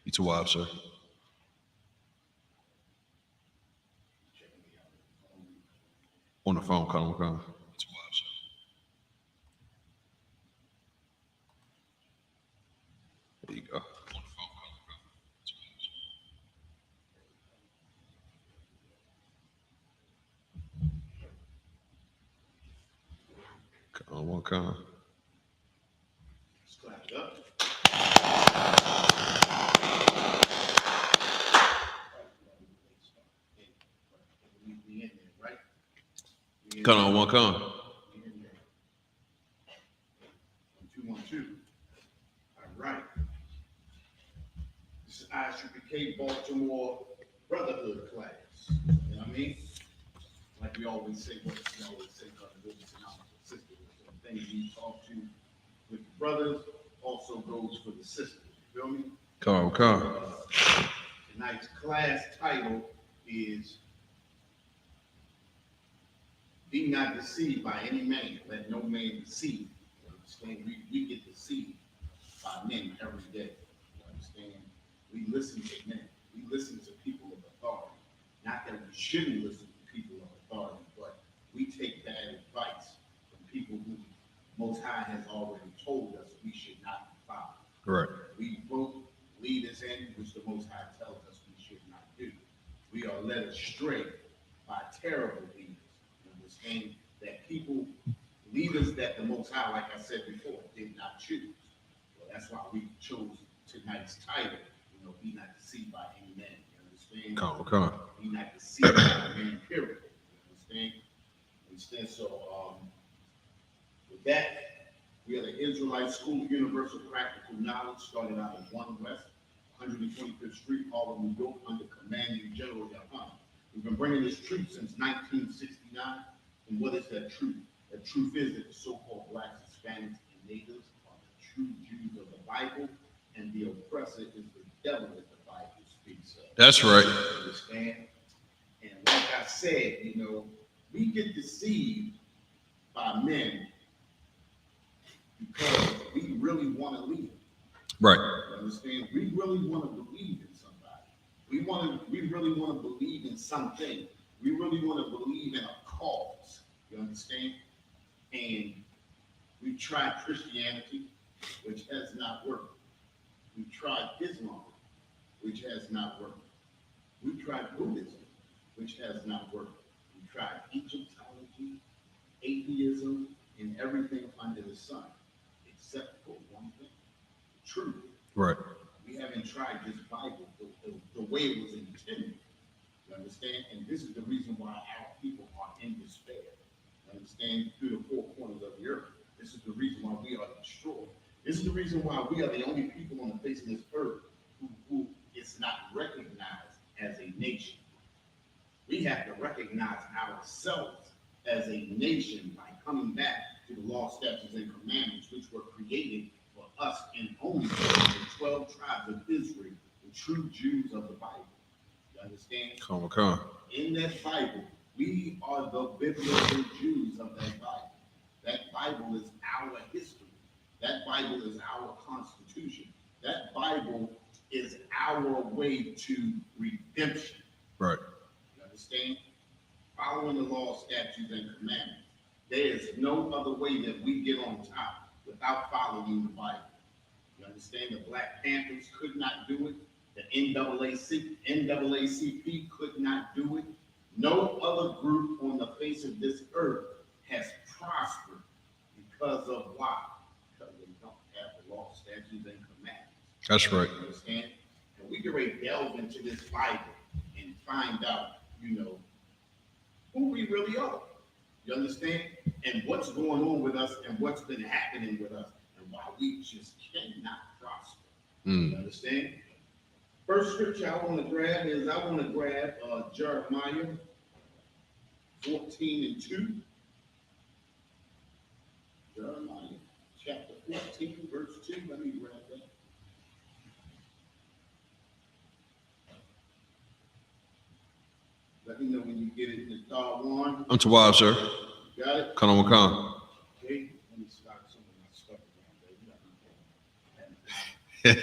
You too wild, sir. On the phone, call him, call him. There you go. Come on, come. Let's clap it up. We in there, right? Come on, one, come. We in there. 1, 2, 1, 2. All right. This is Isupk Baltimore Brotherhood class. You know what I mean? Like we always say, brother, brothers and our sisters. So the things we talk to with the brothers also goes for the sisters. You feel me? Come on, come. Tonight's class title is Be Not Deceived by Any Man, Let No Man Deceive. You understand? We get deceived by men every day. You understand? We listen to men. We listen to people of authority. Not that we shouldn't listen to people of authority, but we take bad advice from people who Most High has already told us we should not follow. Right. We vote leaders in which the Most High tells us we should not do. We are led astray by terrible leaders. You understand that people, leaders that the Most High, like I said before, did not choose. Well, that's why we chose tonight's title. You know, be not deceived by any man. You understand? Come on, come. Be not deceived by a man. Period. You understand? Understand? So, with that, we are the Israelite School of Universal Practical Knowledge, started out at 1 West, 125th Street, Harlem, New York, under Commanding General Yahan. We've been bringing this truth since 1969. And what is that truth? The truth is that the so-called blacks, Hispanics, and natives are the true Jews of the Bible, and the oppressor is the devil that the Bible speaks of. That's right. You understand? And like I said, you know, we get deceived by men because we really want to lead. Right. You understand? We really want to believe in somebody. We really want to believe in something. We really want to believe in a cause. You understand? And we tried Christianity, which has not worked. We tried Islam, which has not worked. We tried Buddhism, which has not worked. We tried Egyptology, atheism, and everything under the sun, except for one thing: truth. Right. We haven't tried this Bible the way it was intended. You understand? And this is the reason why our people are in despair. You understand? Through the four corners of the earth. This is the reason why we are destroyed. This is the reason why we are the only people on the face of this earth who is not recognized as a nation. We have to recognize ourselves as a nation by coming back to the law, statutes, and commandments, which were created for us and only for the 12 tribes of Israel, the true Jews of the Bible. You understand? Come on, come. In that Bible, we are the biblical Jews of that Bible. That Bible is our history. That Bible is our constitution. That Bible is our way to redemption. Right. You understand? Following the law, statutes, and commandments. There is no other way that we get on top without following the Bible. You understand? The Black Panthers could not do it. The NAACP could not do it. No other group on the face of this earth has prospered because of why? Because they don't have the law, statutes, and commandments. That's right. You understand? And we can really delve into this Bible and find out, you know, who we really are. You understand? And what's going on with us and what's been happening with us and why we just cannot prosper. You understand? First scripture I want to grab is Jeremiah 14:2. Jeremiah chapter 14, verse 2. Let me grab that. Let me know when you get it in the thought one. I'm too wild, sir. You got it? Come on, come. Okay. Let me start some of my stuff around, baby.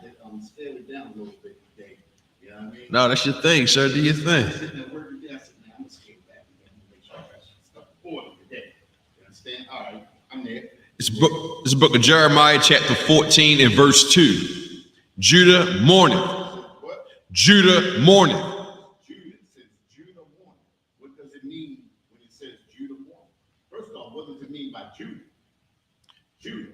to scale it down a little bit today. You know what I mean? No, that's your thing, sir. Do your thing. Sitting at work today, I said, man, I'm gonna scale back again and make sure I got stuff order today. You understand? All right, I'm there. It's the book of Jeremiah, chapter 14 and verse 2. Judah mourneth. What? Judah mourneth. Judah, it says Judah mourneth. What does it mean when it says Judah mourneth? First off, what does it mean by Judah? Judah.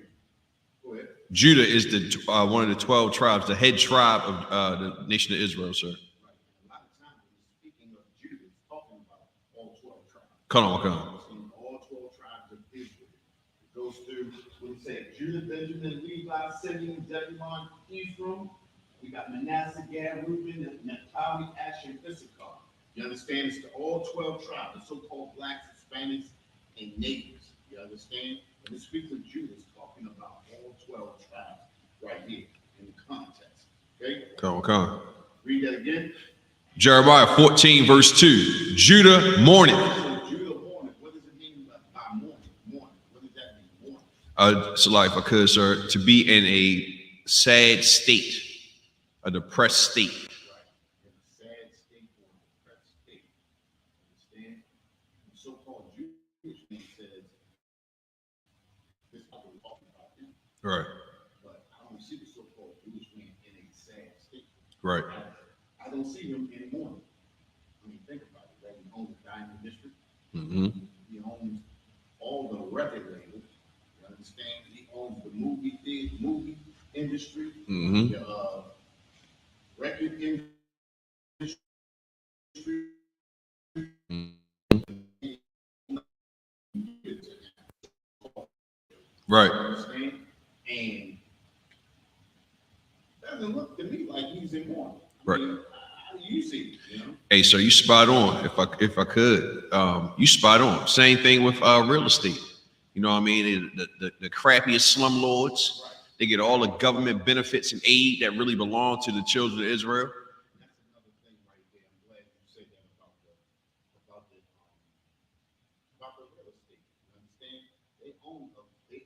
Go ahead. Judah is the one of the 12 tribes, the head tribe of the nation of Israel, sir. Right. A lot of times when we're speaking of Judah, it's talking about all 12 tribes. Come on. All 12 tribes of Israel. It goes through what it said: Judah, Benjamin, Levi, Simeon, Zebulun, Ephraim. We got Manasseh, Gad, Reuben, Naphtali, Asher, and Isupk. You understand? It's the all 12 tribes, the so-called blacks, Hispanics, and natives. You understand? When it speaks of Judah, it's talking about all 12 tribes right here in the context. Okay? Come on. Read that again. Jeremiah 14, verse 2. Judah mourneth. So Judah mourneth. What does it mean by mourning? Mourning. What does that mean? Mourning. So like, if I could, sir, to be in a sad state, a depressed state. Right. In a sad state or a depressed state. Understand? The so-called Jewish man says, this is what we're talking about him. Right. But I don't see the so-called Jewish man in a sad state. Right. I don't see him in mourning. I mean, think about it, right? He owns the Diamond District. Mm-hmm. He owns all the record labels. You understand? He owns the movie industry. Mm-hmm. The record industry. Right. Understand? And doesn't look to me like he's in mourning. Right. I mean, how do you see it? You know? Hey, sir, you spot on. If I could, you spot on. Same thing with real estate. You know what I mean? The crappiest slumlords, Right. they get all the government benefits and aid that really belong to the children of Israel. That's another thing right there. I'm glad you said that about the real estate. You understand? They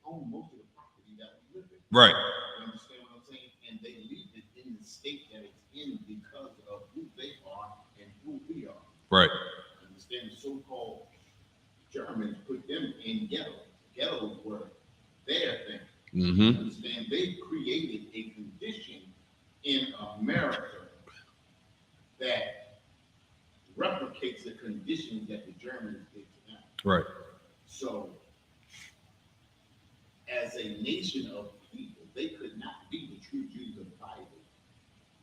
own most of the property that we live in. Right. You understand what I'm saying? And they leave it in the state that it's in because of who they are and who we are. Right. You understand? The so-called Germans put them in ghettos. Ghettos were their thing. Mm-hmm. You understand? They created a condition in America that replicates the conditions that the Germans did to them. Right. So, as a nation of people, they could not be the true Jews of the Bible.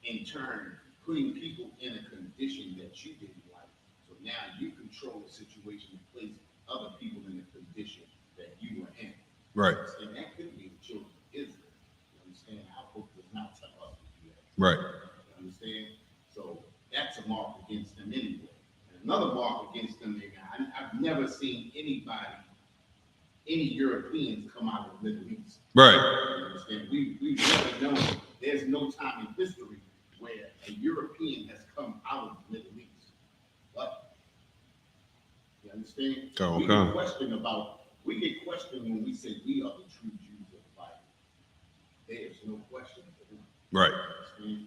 In turn, putting people in a condition that you didn't like. So now you control the situation and place other people in a condition that you were in. Right. And that could be the children of Israel. You understand? Our book does not tell us to do that. Right. You understand? So that's a mark against them anyway. And another mark against them, I've never seen any Europeans come out of the Middle East. Right. You understand? We've never known. There's no time in history where a European has come out of the Middle East. What? You understand? Okay. We get questioned when we say we are the true Jews of the Bible. There's no question for them. Right. You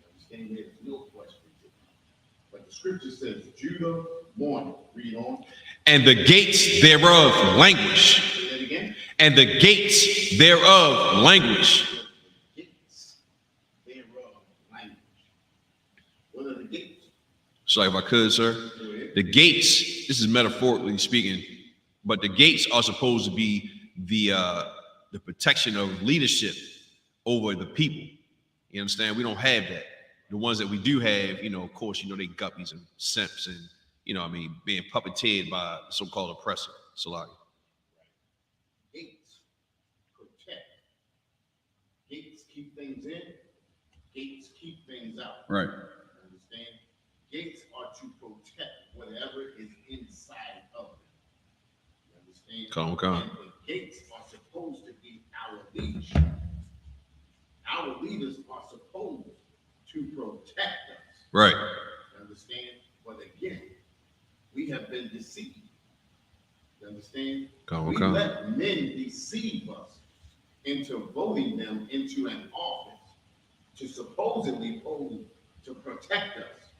understand? There's no question for them. But the scripture says, Judah mourneth. Read on. And the gates thereof languish. Say that again. And the gates thereof languish. The gates thereof language. What are the gates? So if I could, sir, the gates, this is metaphorically speaking, but the gates are supposed to be the protection of leadership over the people. You understand? We don't have that. The ones that we do have, of course, they guppies and simps and, being puppeteered by the so-called oppressor. Salaki. Gates protect. Gates keep things in. Gates keep things out. Right. Understand? Gates are to protect whatever is inside of them. You understand? Come. And the gates are supposed to be our leadership. Our leaders are supposed to protect us. Right. You understand? But again, we have been deceived. You understand? We let men deceive us into voting them into an office supposedly supposed to protect us.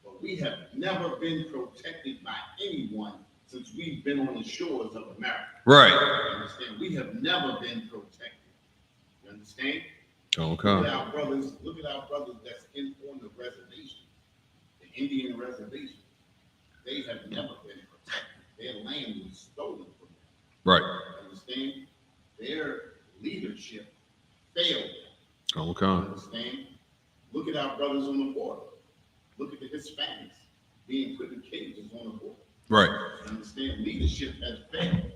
But we have never been protected by anyone since we've been on the shores of America. Right. You understand? We have never been protected. You understand? Okay. Look at our brothers that's on the reservation, the Indian reservation. They have never been protected. Their land was stolen from them. Right. You understand? Their leadership failed them. Okay. You understand? Look at our brothers on the border. Look at the Hispanics being put in cages on the border. Right. You understand? Leadership has failed.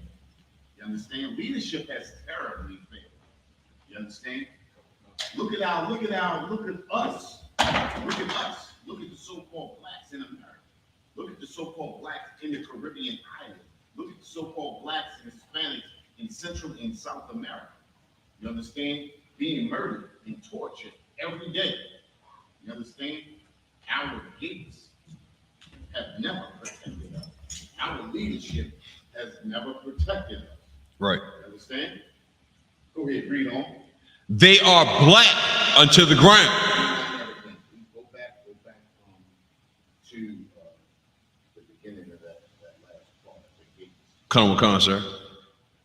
You understand? Leadership has terribly failed. You understand? Look at us. Look at the so-called blacks in America. Look at the so-called blacks in the Caribbean islands. Look at the so-called blacks and Hispanics in Central and South America. You understand? Being murdered and tortured every day. You understand? Our gates have never protected us. Our leadership has never protected us. Right. You understand? Go ahead, read on. They are black unto the ground. Go back to the beginning of that last part. The gates. Come on, sir.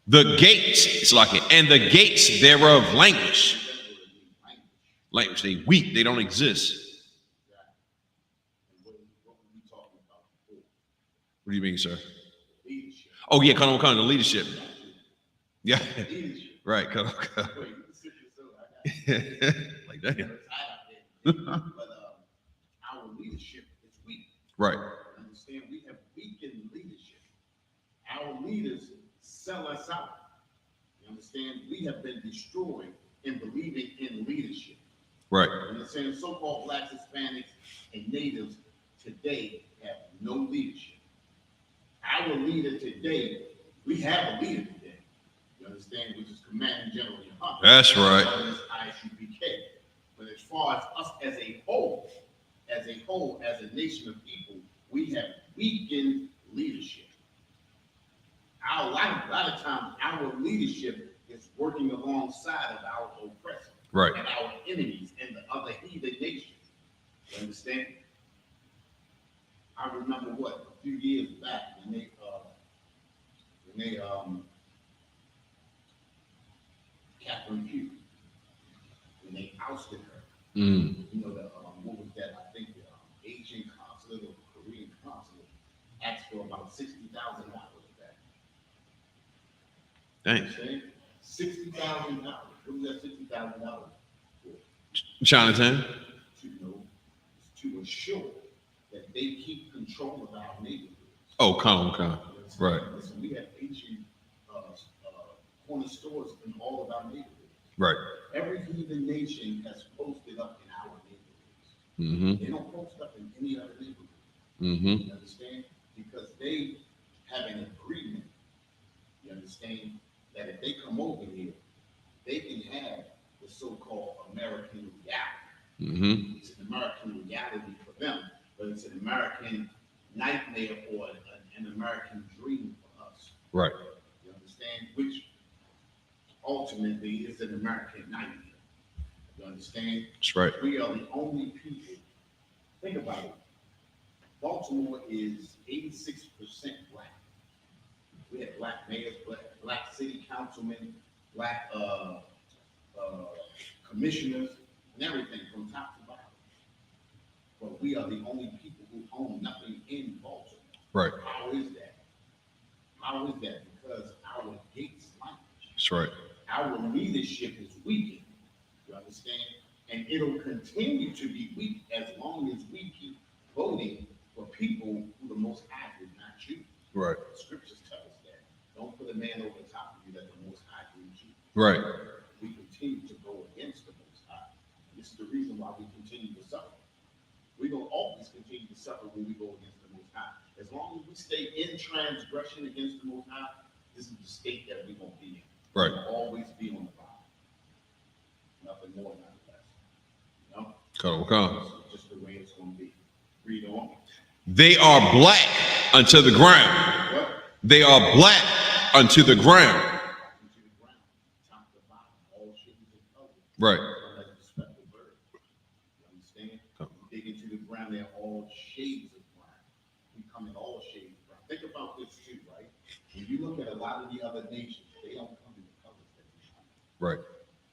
The gates, it's like it, and the gates thereof languish. Language, they weak, they don't exist. What were we talking about before? What do you mean, sir? Leadership. Oh yeah, come on, the leadership. Yeah. Leadership. Right, come on. Wait, you can sit yourself. I got you. Like that. But our leadership is weak. Right. Understand? We have weakened leadership. Our leaders sell us out. You understand? We have been destroyed in believing in leadership. Right. You understand? So-called blacks, Hispanics, and natives today have no leadership. Our leader today, we have a leader today. You understand? Which is Commanding General Hunt. That's right. Isupk. But as far as us as a whole, as a nation of people, we have weakened leadership. A lot of times, our leadership is working alongside of our oppressors, Right. and our enemies and the other heathen nations. You understand? I remember a few years back when they Catherine Pugh, when they ousted her. Mm. You know, what was that? I think the Asian consulate or Korean consulate asked for about $60,000 back. Thanks. $60,000. What was that $60,000 for? Chinatown. To assure that they keep control of our neighborhoods. Oh, come on. Right. Listen, we have Asian corner stores in all of our neighborhoods. Right. Every heathen nation has posted up in our neighborhoods. Mm-hmm. They don't post up in any other neighborhood. Mm-hmm. You understand? Because they have an agreement. You understand? That if they come over here, they can have the so-called American reality. Mm-hmm. It's an American reality for them, but it's an American nightmare or an American dream for us. Right. You understand? Which ultimately is an American nightmare. You understand? That's right. We are the only people. Think about it. Baltimore is 86% black. We have black mayors, black city councilmen, black commissioners, and everything from top to bottom. But we are the only people who own nothing in Baltimore. Right. How is that? How is that? Because our gates language. That's right. Our leadership is weakened. You understand? And it'll continue to be weak as long as we keep voting for people who the Most High did not choose. Right. The scriptures tell us that. Don't put a man over the top of you that the Most High didn't choose. Right. We continue to go against the Most High. This is the reason why we continue to suffer. We're going to always continue to suffer when we go against the Most High. As long as we stay in transgression against the Most High, this is the state that we're going to be in. Right. We'll always be on the bottom. Nothing more, nothing less. You know? Come. This is just the way it's going to be. Read on. They are black unto the ground. What? They are black unto the ground. Into the ground, top to bottom, all shades of color. Right. Like a speckled bird. all shades of brown. We come in all shades of brown. Think about this too, right? When you look at a lot of the other nations, they don't come in the colors that we come in. Right.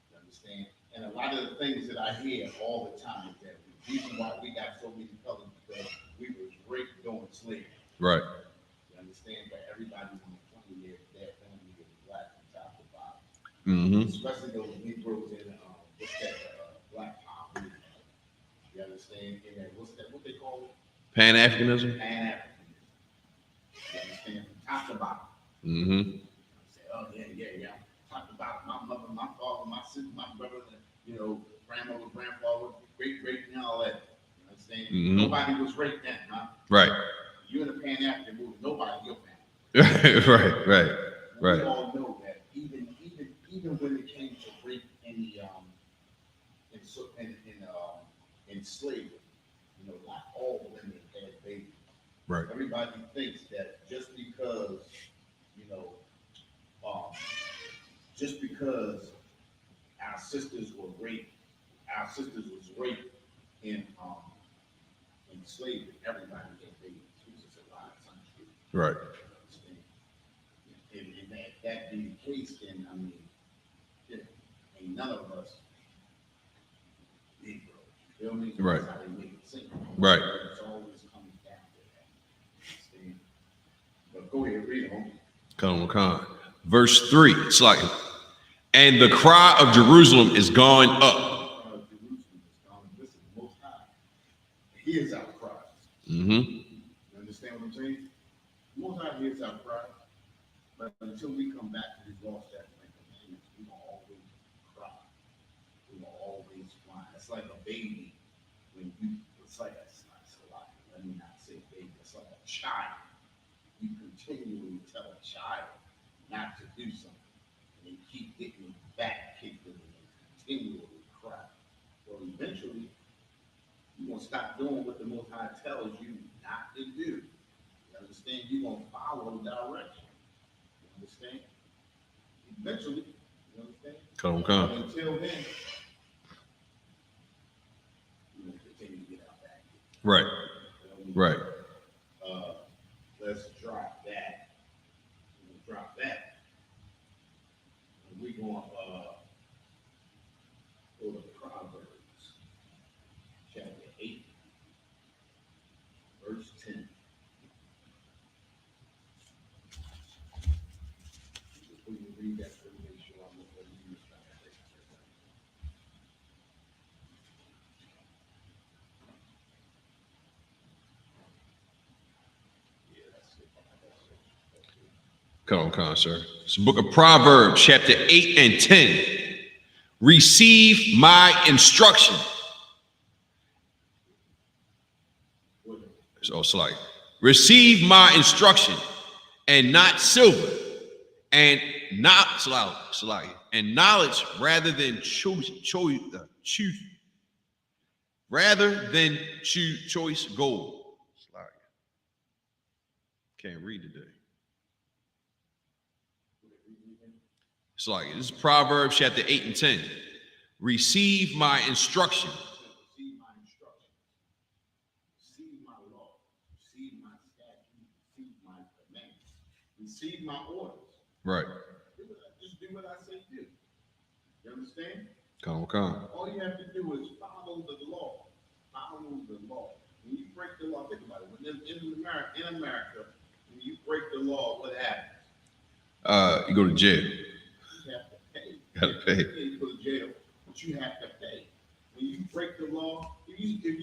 You understand? And a lot of the things that I hear all the time is that the reason why we got so many colors because we was raped during slavery. Right. You understand? But everybody want to claim their family is black from top to bottom. Mm-hmm. Especially those Negroes in what's that black power. You understand? And what's that? What they call it? Pan-Africanism. Pan-Africanism. You understand? From top to bottom. Mm-hmm. Say, oh yeah. Top to bottom. My mother, my father, my sister, my brother, grandmother, grandfather, great, and all that. You understand? Mm-hmm. Nobody was raped then, huh? Right. You in a Pan-African movie, nobody your family. Right. We all know that even when it came to rape in slavery, not all women had babies. Right. Everybody thinks that just because our sisters was raped in slavery, everybody had babies. This is a lot of times. Right. And that being the case, then ain't none of us Negroes. You feel me? Right. That's how they make it seem. Right. It's always coming down to that. Understand? But go ahead, read on. Come on. Verse 3. It's like, and the cry of Jerusalem is gone up. Jerusalem is gone. Listen, Most High hears our cries. Mm-hmm. You understand what I'm saying? Most High hears our cries. But until we come back to his law, statutes, and commandments, we will always cry. We will always whine. It's like a baby let me not say baby. It's like a child. You continually tell a child not to do something, and they keep getting back, kicked them, and continually cry. Well, eventually, you're gonna stop doing what the Most High tells you not to do. You understand? You're gonna follow the direction. You understand? Eventually, you understand? Come. But until then, you're gonna continue to get out back. Right. Right. Let's drop that. We'll drop that. And we're going to go to Proverbs chapter 8, verse 10. Before you read that, let me make sure I'm not going to use that. Come on, sir. It's the book of Proverbs, chapter 8 and 10. Receive my instruction. So it's like, receive my instruction, and not silver, and not and knowledge rather than choice gold. Can't read today. It's like, this is Proverbs chapter 8 and 10. Receive my instruction. Receive my instruction. Receive my law. Receive my statutes. Receive my commandments. Receive my orders. Right. Just do what I say do. You understand? Come. All you have to do is follow the law. Follow the law. When you break the law, think about it. In America, when you break the law, what happens? You go to jail. You have to pay. You gotta pay. You go to jail, but you have to pay. When you break the law, if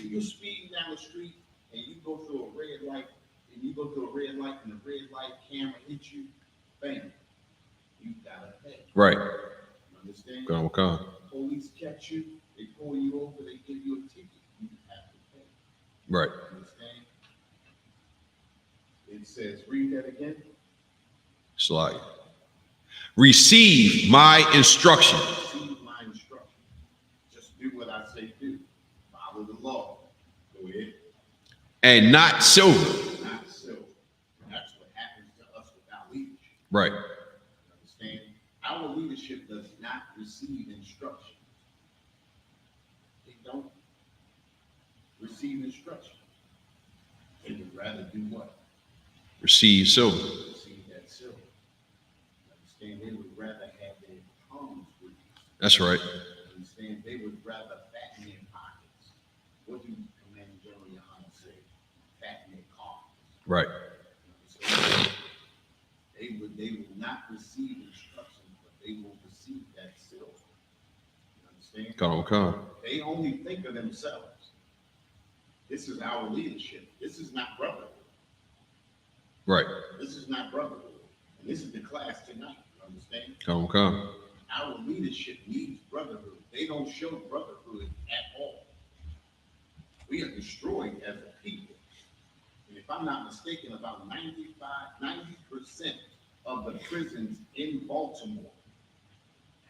you're speeding down the street and you go through a red light, and the red light camera hits you, bam, you gotta pay. Right. You understand? Come. Police catch you, they pull you over, they give you a ticket, you have to pay. Right. You understand? It says, read that again. Slide. Receive my instruction. Receive my instruction. Just do what I say do. Follow the law. Go ahead. And not silver. Not silver. That's what happens to us without leadership. Right. You understand? Our leadership does not receive instruction. They don't receive instruction. would rather do what? Receive silver. Receive that silver. Understand? They would rather have their tongues greased. That's right. Understand? They would rather fatten their pockets. What do Command General Yohana say? Fatten their coffers. Right. They will not receive instructions, but they will receive that silver. You understand? Come. They only think of themselves. This is our leadership. This is not brotherhood. Right. This is not brotherhood. And this is the class tonight. You understand? Come. Our leadership needs brotherhood. They don't show brotherhood at all. We are destroyed as a people. And if I'm not mistaken, about 90% of the prisons in Baltimore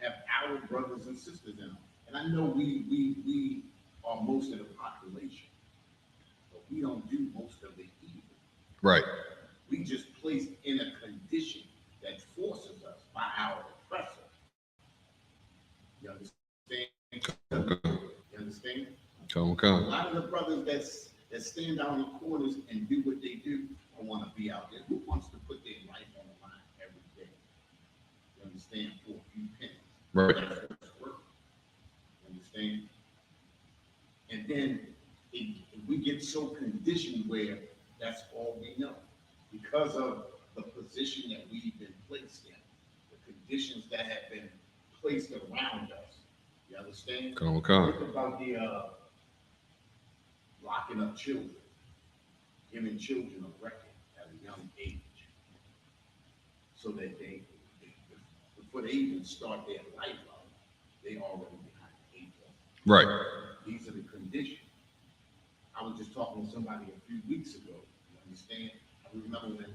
have our brothers and sisters in them. And I know we are most of the population, but we don't do most of the evil. Right. We just placed in a condition that forces us by our oppressor. You understand? You understand? A Come. lot of the brothers that stand out in the corners and do what they do don't want to be out there. Who wants to put their life on the line every day? You understand? For a few pennies. Right. That's what's work. You understand? And then we get so conditioned where that's all we know. Because of the position that we've been placed in, the conditions that have been placed around us. You understand? Come. Think about the locking up children, giving children a record at a young age, so that they before they even start their life out, they already behind the eight ball. Right. These are the conditions. I was just talking to somebody a few weeks ago. You understand? I remember when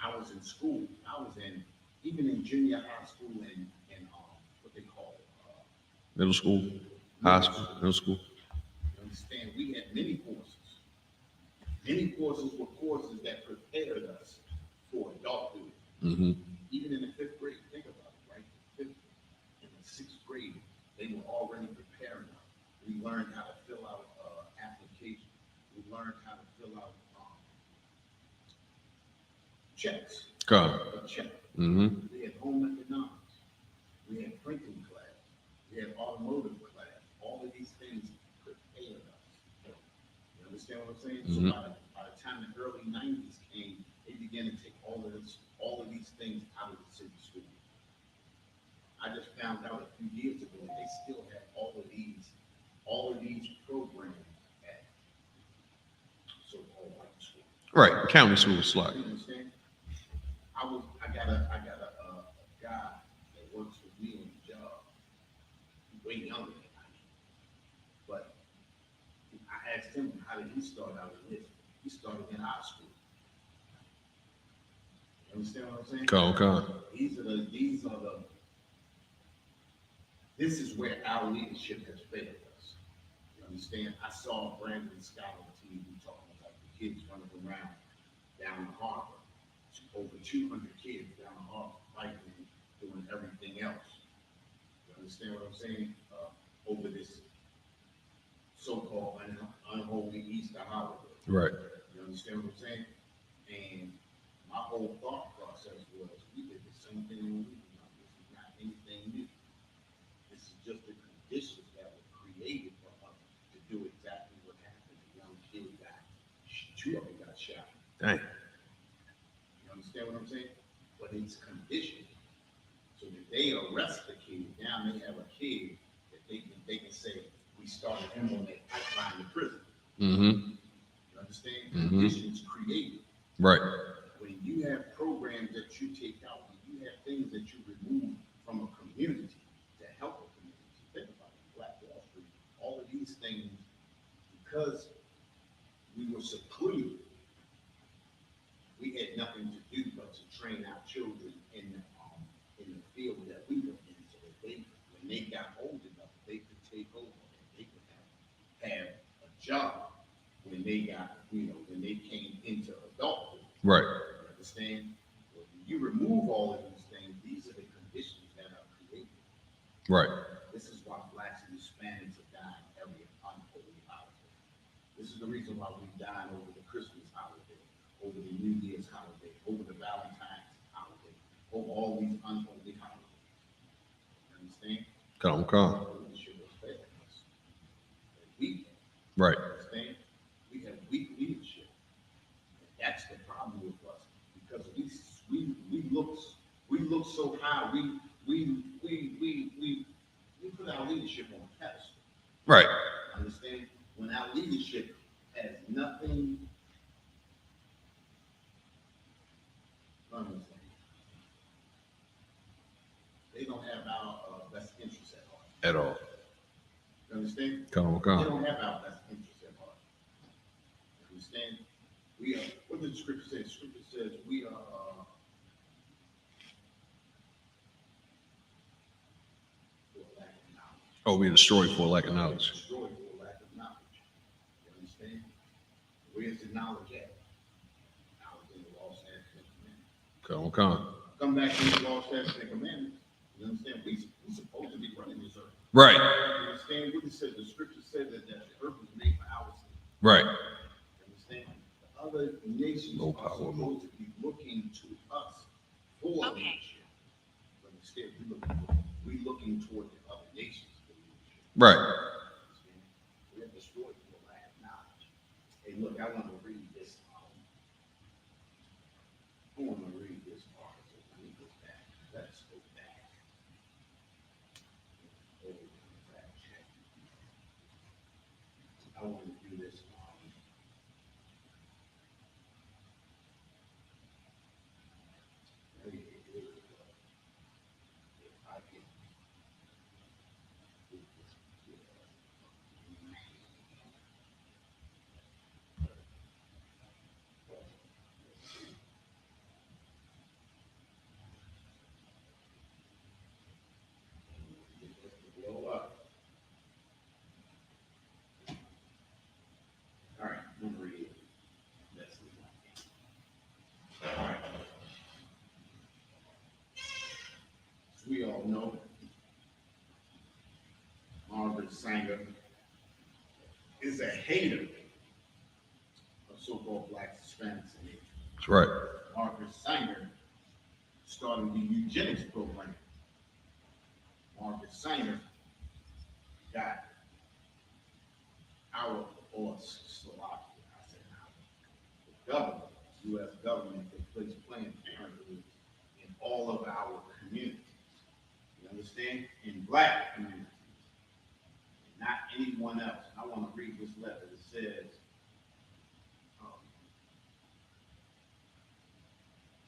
I was in school. I was even in junior high school and what they call it, Middle school, high school, middle school. You understand? We had many courses. Many courses were courses that prepared us for adulthood. Mm-hmm. Even in the fifth grade, think about it, right? Fifth and the sixth grade, they were already preparing us. We learned how to fill out applications. We learned how to fill out checks. Come. A check. Mm-hmm. We had home economics. We had printing class. We had automotive class. All of these things prepared us. You understand what I'm saying? Mm-hmm. So by the time the early 90s came, they began to take all of these things out of the city school. I just found out a few years ago that they still have all of these programs at so-called white school. Right. County school slack. You understand? I got a guy that works with me on the job. He's way younger than I am. But I asked him, how did he start out in this? He started in our school. You understand what I'm saying? Come. This is where our leadership has failed us. You understand? I saw Brandon Scott on TV talking about the kids running around down the harbor. Over 200 kids down the harbor fighting and doing everything else. You understand what I'm saying? Over this so-called unholy Easter holiday. Right. You understand what I'm saying? And my whole thought process was, we did the same thing when we were young. This is not anything new. This is just the conditions that were created for us to do exactly what happened. The young kid two of them got shot. Dang. You understand what I'm saying? But it's conditioned. So that they arrest the kid, now they have a kid that they can say, we started him on that pipeline to prison. Mm-hmm. You understand? Mm-hmm. Conditions created. Right. When you have programs that you take out, when you have things that you remove from a community to help a community, think about it, Black Wall Street, all of these things, because we were secluded, we had nothing to do but to train our children in the field that we were in, so that when they got old enough, they could take over and they could have a job when they got, when they came into adulthood. Right. You understand? Well, when you remove all of these things, these are the conditions that are created. Right. This is why Blacks and Hispanics are dying every unholy holiday. This is the reason why we dine over the Christmas holiday. over the New Year's holiday, over the Valentine's holiday, over all these unholy holidays. You understand? Come. Leadership was failing us. Weak. Right. Understand? We have weak leadership. That's the problem with us because we look so high. We put our leadership on a pedestal. Right. Understand? When our leadership has nothing. Understand? They don't have our best interests at heart. At all. You understand? Come. They don't have our best interests at heart. You understand? We are. What does the scripture say? The scripture says we are. For lack of knowledge. Oh, we're destroyed for lack of knowledge. Destroyed for lack of knowledge. You understand? Where's the knowledge at? Knowledge in the law, statutes, and commandments. Come. Come back to the law, statutes, and commandments. You understand? We supposed to be running this earth. Right. You understand what it says? The scripture said that the earth was made for our sake. Right. You understand? The other nations No are power, supposed to be looking to us for leadership. But instead, we looking toward the other nations for leadership. Right. We're destroyed for lack of knowledge. Hey, look, I want to read this. I want to read this article. Let me go back. Let's go back. I want to do this. If I can do this. Blow up. All right, I'm gonna read it. Let's see. All right. As we all know, Margaret Sanger is a hater of so-called black Hispanics in Asia. That's right. Margaret Sanger started the eugenics program. Margaret Sanger got our, or Slovakia, I said our, the government, U.S. government, that placed Planned Parenthood in all of our communities. You understand? In black communities, not anyone else. I want to read this letter. It says,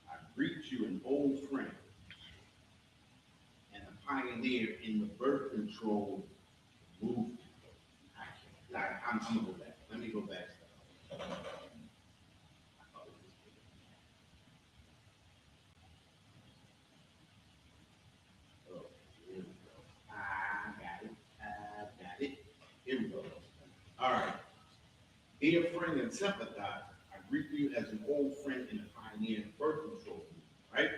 I greet you, an old friend and a pioneer in the birth control movement. I'm gonna go back. Let me go back. Oh, here we go. I got it. Here we go. All right. Dear friend and sympathizer, I greet you as an old friend and a pioneer in birth control. Right?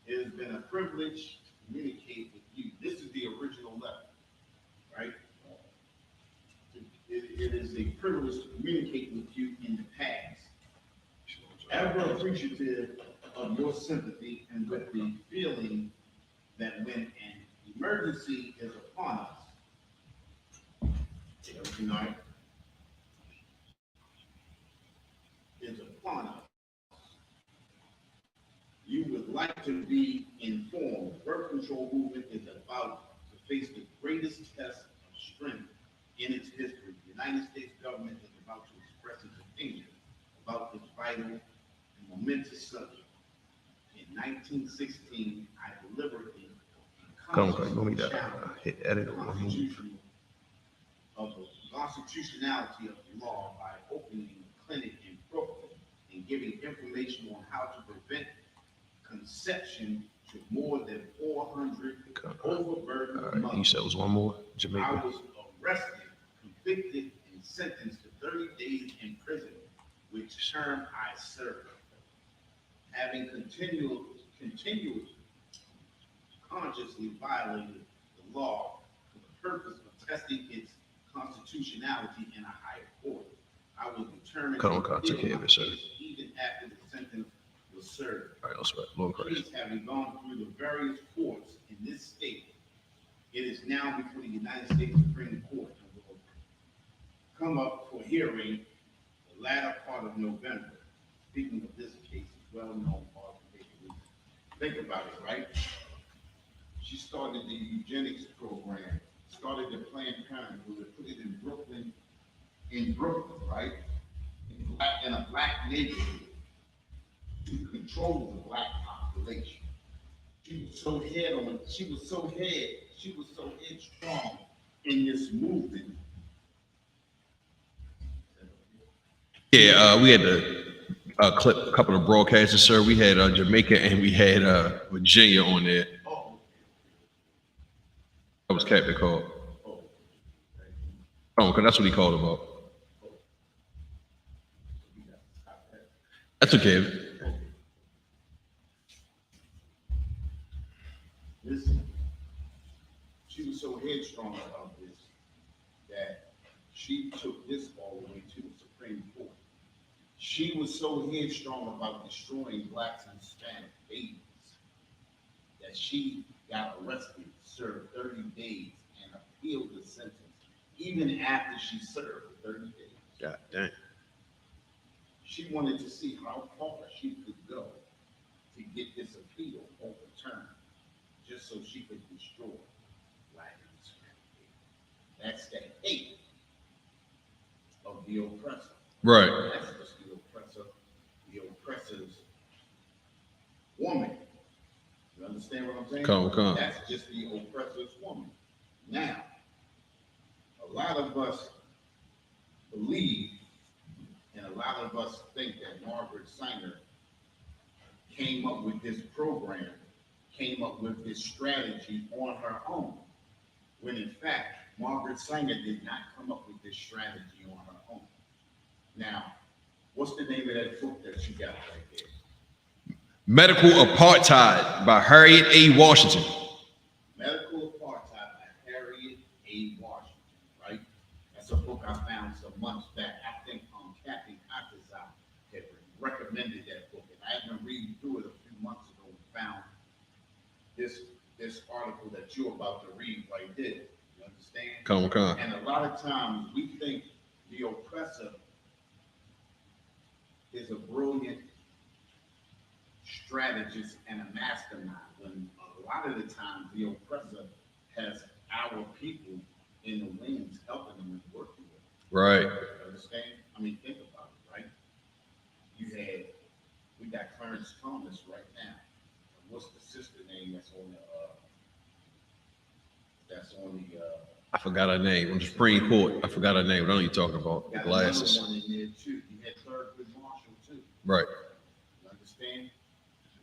It has been a privilege to communicate with you. This is the original letter. Right? It is a privilege to communicate with you in the past. Ever appreciative of your sympathy and with the feeling that when an emergency is upon us, tonight is upon us, you would like to be informed. The birth control movement is about to face the greatest test of strength in its history. The United States government is about to express its opinion about this vital and momentous subject. In 1916, I delivered Hit edit or of the constitutionality of the law by opening a clinic in Brooklyn and giving information on how to prevent conception to more than 400 overburdened mothers. You said it was one more, I Jamaica. was arrested, convicted, and sentenced to 30 days in prison, which term I served. Having continuously consciously violated the law for the purpose of testing its constitutionality in a higher court, I was determined Take care of it, sir. even after the else, right? Lord Christ. Case having gone through the various courts in this state, it is now before the United States Supreme Court and will come up for hearing the latter part of November. Speaking of this case, it's well known. Think about it, right? She started the eugenics program, started the Planned Parenthood, put it in Brooklyn, right? In a black neighborhood to control the black population. She was so headstrong in this movement. Yeah, we had to clip a couple of broadcasters, sir. We had Jamaica and we had Virginia on there. Oh, That was Captain called. oh, Oh, because that's what he called about. That's okay. Listen, she was so headstrong about this that she took this all the way to the Supreme Court. She was so headstrong about destroying blacks and Hispanic babies that she got arrested, served 30 days, and appealed the sentence, even after she served 30 days. God dang. She wanted to see how far she could go to get this appeal overturned, just so she could destroy black and Hispanic babies. That's the hate of the oppressor. Right. That's just the oppressor's woman. You understand what I'm saying? Come. That's just the oppressor's woman. Now, a lot of us believe, and a lot of us think that Margaret Sanger came up with this program, came up with this strategy on her own, when in fact, Margaret Sanger did not come up with this strategy on her own. Now, what's the name of that book that you got right there? Medical Apartheid by Harriet A. Washington. Medical Apartheid by Harriet A. Washington, right? That's a book I found some months back. I think Kathy Contessa had recommended that book, and I had been reading through it a few months ago and found this article that you're about to read right there. You understand? Come. And a lot of times we think the oppressor is a brilliant strategist and a mastermind, when a lot of the times the oppressor has our people in the wings helping them and working with them. Right. You understand? I mean, think about it, right? We got Clarence Thomas right now. What's the sister name that's on the I forgot her name. On the Supreme Court. I forgot her name. What are you talking about? The got glasses. another one in there too. You had Thurgood Marshall too. Right. You understand?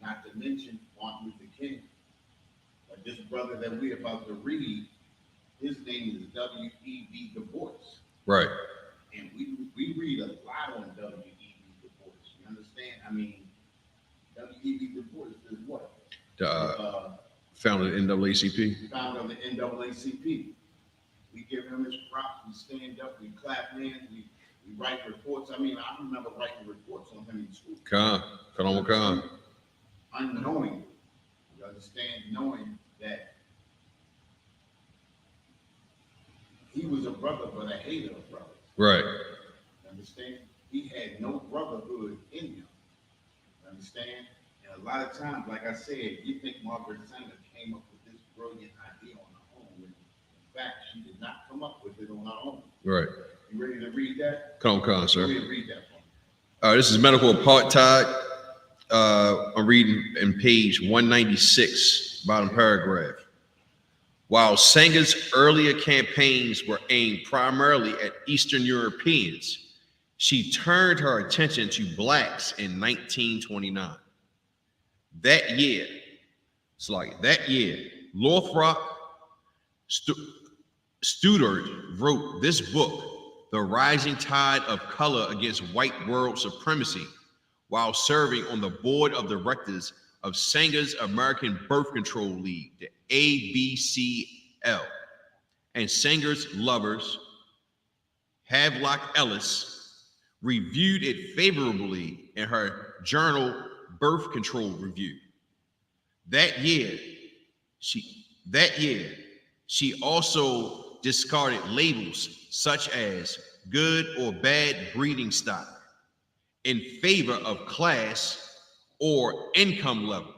Not to mention Martin Luther King. But this brother that we're about to read, his name is W.E.B. Du Bois. Right. And we read a lot on W.E.B. Du Bois. You understand? I mean, W.E.B. Du Bois is what? The founder of the NAACP. Founder of the NAACP. We give him his props. We stand up. We clap hands. We write reports. I mean, I remember writing reports on him in school. Come. Unknowing, you understand, knowing that he was a brother, but a hater of brothers. Right. You understand? He had no brotherhood in him. You understand? And a lot of times, like I said, you think Margaret Sanger came up with this brilliant idea on her own. When in fact, she did not come up with it on her own. Right. You ready to read that? Come, sir. Read that for me. This is Medical Apartheid. I'm reading in page 196, bottom paragraph. While Sanger's earlier campaigns were aimed primarily at Eastern Europeans, she turned her attention to blacks in 1929. That year, Lothrop Stoddard wrote this book, The Rising Tide of Color Against White World Supremacy, while serving on the board of directors of Sanger's American Birth Control League, the ABCL, and Sanger's lovers, Havelock Ellis, reviewed it favorably in her journal, birth control review. That year, she also discarded labels such as good or bad breeding stock in favor of class or income level.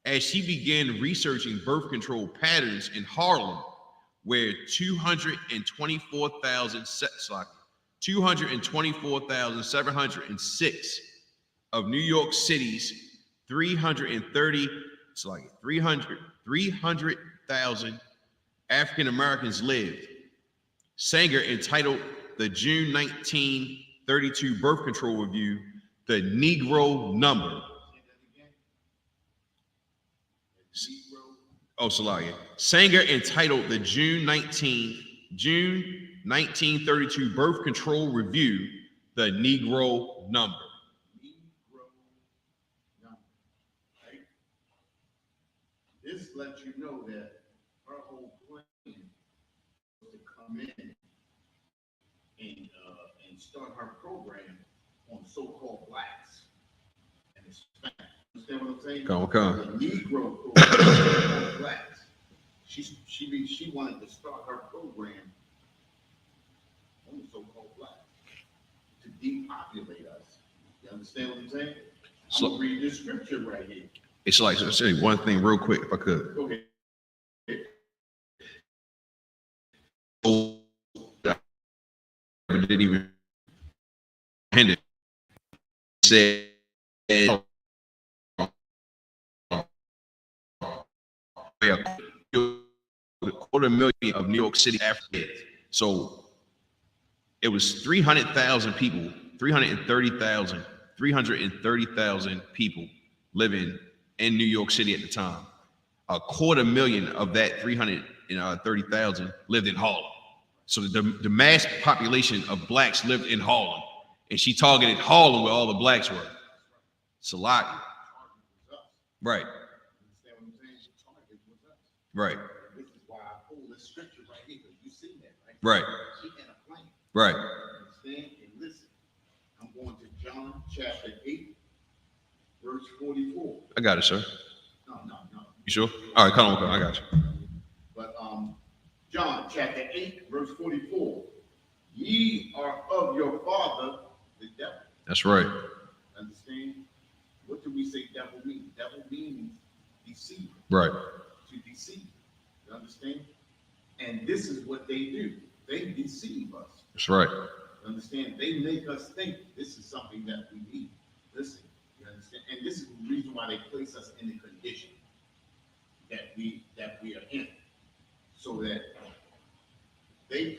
As she began researching birth control patterns in Harlem, where 224,706 of New York City's 300,000 African Americans lived. Sanger entitled the June 1932 Birth Control Review the Negro Number. Salaya. Sanger entitled the June 1932 Birth Control Review the Negro Number. This lets you know that her whole plan was to come in and start her program on so-called blacks and Hispanics. Understand what I'm saying? Come. The Negro program on blacks. She wanted to start her program on the so-called blacks to depopulate us. You understand what I'm saying? I'm gonna read this scripture right here. It's like, I'll say one thing real quick, if I could. Go ahead. Didn't even hand it. Said, a 250,000 of New York City Africans. So it was 300,000 people, 330,000 people living in New York City at the time. 250,000 of that 330,000 lived in Harlem. So the mass population of blacks lived in Harlem, and she targeted Harlem where all the blacks were. Salaki. Right. Right. This is why I pulled this scripture right here, because you see that, right? Right. She had a plan. Right. Understand? And listen, I'm going to John chapter 8, verse 44. I got it, sir. No. You sure? All right, come on, I got you. But John chapter 8, verse 44. Ye are of your father, the devil. That's right. Understand? What do we say devil means? Devil means deceiver. Right. To deceive. You understand? And this is what they do. They deceive us. That's right. You understand? They make us think this is something that we need. Listen, you understand? And this is the reason why they place us in the condition that we are in. So that they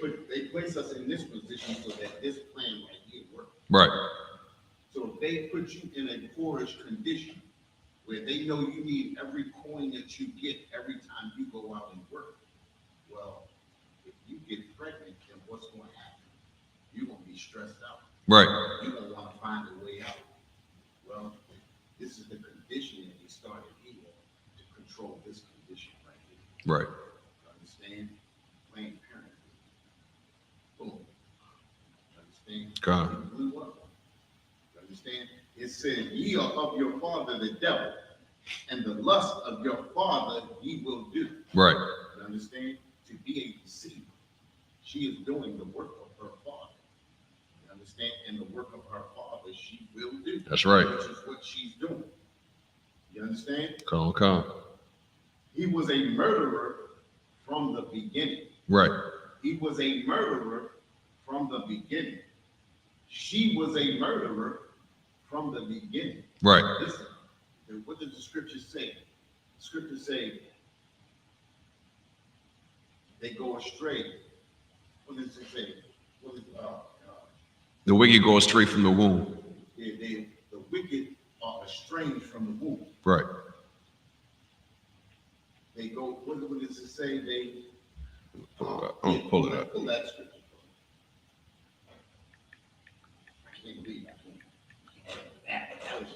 place us in this position so that this plan right here works. Right. So if they put you in a poorish condition where they know you need every coin that you get every time you go out and work, well, if you get pregnant, then what's going to happen? You're going to be stressed out. Right. You're going to want to find a way out. Well, this is the condition that they started here to control this condition right here. Right. You understand? Planned Parenthood. Boom. You understand? God. It blew up. You understand? It said, ye are of your father the devil, and the lust of your father ye will do. Right. You understand? To be a deceiver. She is doing the work of her father. You understand? And the work of her father she will do. That's right. Which is what she's doing. You understand? Come. He was a murderer from the beginning. Right. He was a murderer from the beginning. She was a murderer from the beginning. Right. Listen, what does the scripture say? The scripture say they go astray. What does it say? What is The wicked go straight from the womb. the wicked are estranged from the womb. Right. They go. What does it say? They Pull it up. Pull that scripture. I can't believe that. That was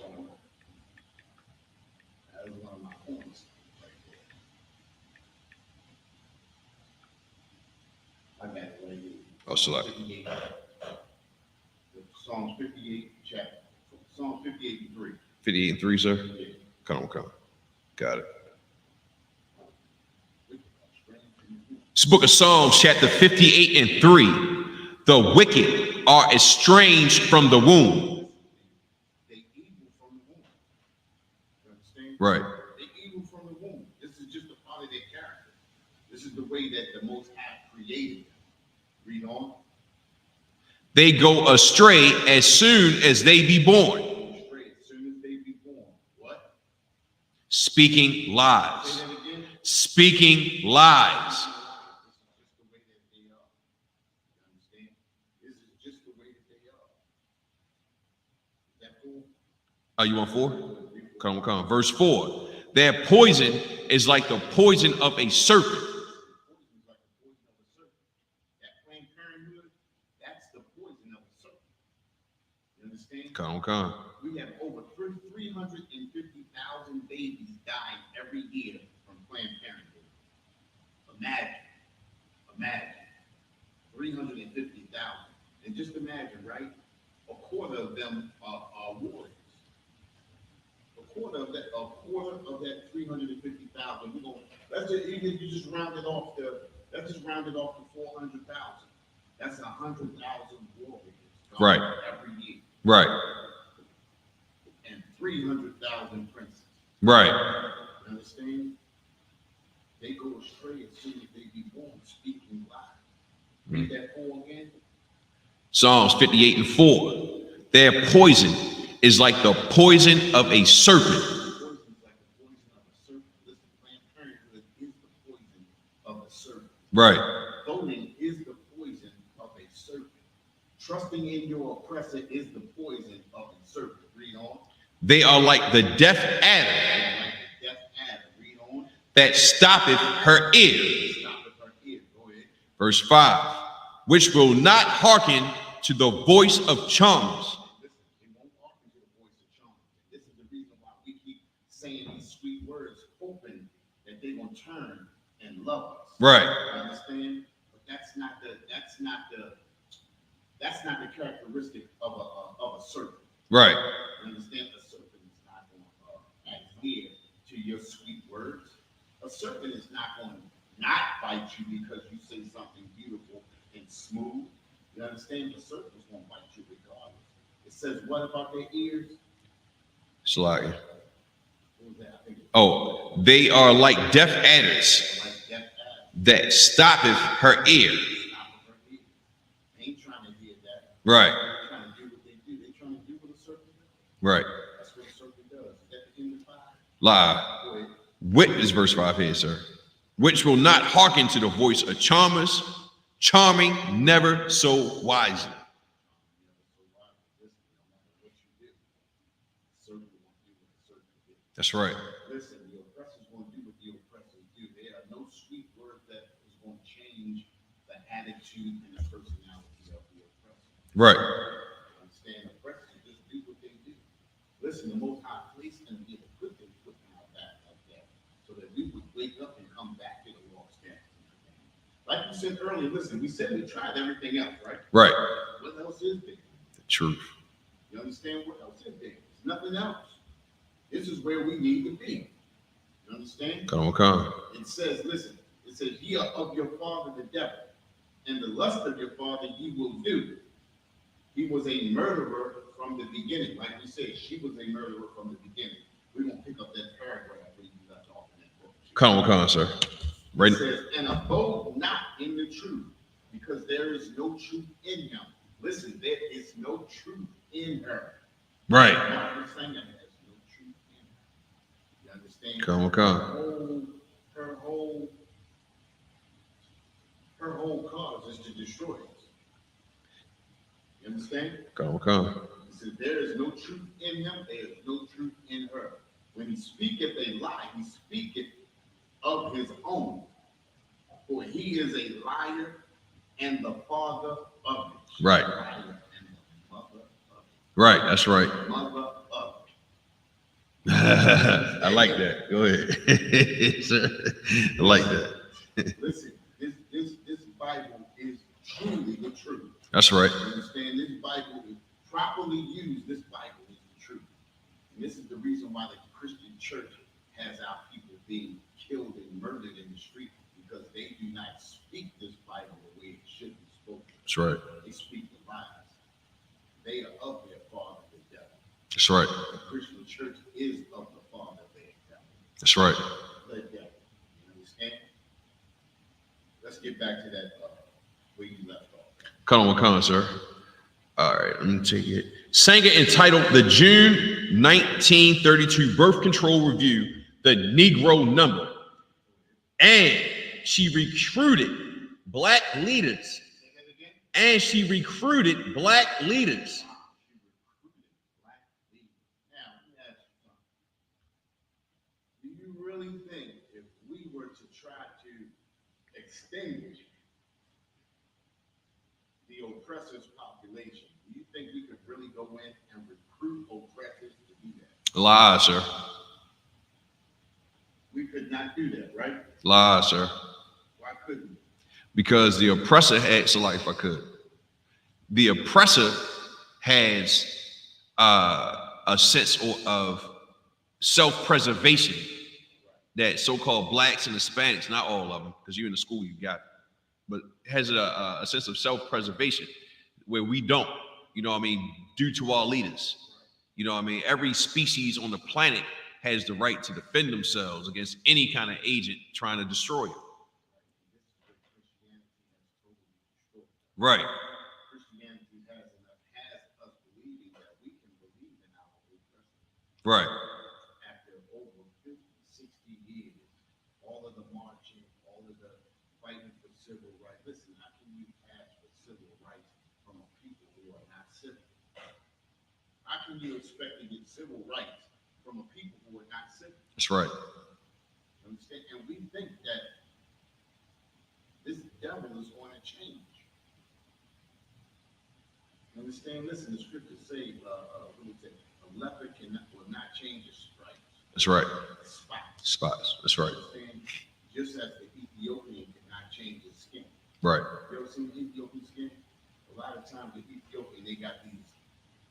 one of my points right there. I got it right here. Oh, select. 58. Psalms 58, chapter. Psalms 58 and 3. 58 and 3, sir. Yeah. Come on. Got it. It's the book of Psalms, chapter 58 and 3. The wicked are estranged from the womb. They evil from the womb. You understand? Right. They evil from the womb. This is just a part of their character. This is the way that the Most High created them. Read on. They go astray as soon as they be born. Astray as soon as they be born. What? Speaking lies. Say that again. Speaking lies. This is just the way that they are. You understand? This is just the way that they are. Is that cool? Oh, you want 4? Come on. Verse 4. Their poison is like the poison of a serpent. That Planned Parenthood, that's the poison of a serpent. You understand? Come on. We have over 350,000 babies dying every year from Planned Parenthood. Imagine. 350,000. And just imagine, right? A quarter of them are warriors. A quarter of that 350,000. Let's just, even if you just round it off to 400,000. That's 100,000 warriors. Right. Every year. Right. And 300,000 princes. Right. You understand? They go astray as soon as they be born, speaking lies. Read that 4 again. Psalms 58 and 4. Their poison is like the poison of a serpent. Poison is like the poison of a serpent. Listen, Planned Parenthood is the poison of a serpent. Right. Voting is the poison of a serpent. Trusting in your oppressor is the poison of a serpent. Read on. They are like the deaf adder Like the deaf adder. Read on. that stoppeth her ear. Stoppeth her ear. Go ahead. Verse 5. Which will not hearken to the voice of charmers. Listen, they won't hearken to the voice of charmers. This is the reason why we keep saying these sweet words, hoping that they're gonna turn and love us. Right. You understand? But that's not the characteristic of a serpent. Right. You understand? A serpent is not going to adhere to your sweet words. A serpent is not going to not bite you because you say something beautiful and smooth. You understand? The serpent's going to bite you regardless. It says, what about their ears? Slide. What was that? I think Oh, they are like deaf adders like deaf adder. that stoppeth her ear. Stop with her ear. They ain't trying to hear that. Right. They're trying to do what they do. They're trying to do what a serpent does. Right. That's what a serpent does. Is that the end of 5? Lie. Go ahead. Which is verse 5 here, sir. Which will not hearken to the voice of charmers, charming never so wisely. That's right. Listen, the oppressor's going to do what the oppressors do. There are no sweet words that is going to change the attitude and the personality of the oppressor. Right. Understand? Oppressors just do what they do. Listen, the Most High placed them here to put them out back like that, so that we would wake up and come back to the Lord's statutes. Like you said earlier, listen, we said we tried everything else, right? Right. What else is there? The truth. You understand what else is there? There's nothing else. This is where we need to be. You understand? Come on. It says, listen, it says, ye are of your father the devil, and the lust of your father ye will do. He was a murderer from the beginning. Like we said, she was a murderer from the beginning. We're going to pick up that paragraph where you left off in that book. Come on, sir. Right. It says, and abode not in the truth, because there is no truth in him. Listen, there is no truth in her. Right. We're saying that there's no truth in her. You understand? Come. Her whole cause is to destroy us. You understand? Come. He said, there is no truth in him, there is no truth in her. When he speaketh a lie, he speaketh of his own. For he is a liar and the father of it. Right. Liar and the mother of it. Right. That's right. Mother of I like that. Go ahead. Sir. I like that. it. Listen, this Bible is truly the truth. That's right. You understand? This Bible is properly used. This Bible is the truth. And this is the That's right. They speak the lies. They are of their father, the devil. That's right. The Christian church is of the father, the devil. That's right. The devil. You understand? Let's get back to that where you left off. Come on, sir. All right, let me take it. Sanger entitled the June 1932 Birth Control Review, The Negro Number. And she recruited black leaders. And she recruited black leaders. Now, let me ask you something. Do you really think if we were to try to extinguish the oppressor's population, do you think we could really go in and recruit oppressors to do that? Lie, sir. We could not do that, right? Lie, sir. Why couldn't we? Because the oppressor had, so like if I could, the oppressor has a sense of self-preservation that so-called blacks and Hispanics, not all of them, because you're in the school, you got it, but has a sense of self-preservation where we don't, you know what I mean, due to our leaders. You know what I mean? Every species on the planet has the right to defend themselves against any kind of agent trying to destroy it. Right. Christianity has us believing that we can believe in our oppressor. Right. After over 50, 60 years, all of the marching, all of the fighting for civil rights. Listen, how can you ask for civil rights from a people who are not civil? How can you expect to get civil rights from a people who are not civil? That's right. Understand? And we think that this devil is going to change. Understand? Listen, the scriptures say, a leopard will not change his stripes. That's right. Spots. That's right. Understand? Just as the Ethiopian cannot change his skin. Right. You ever seen Ethiopian skin? A lot of times the Ethiopian, they got these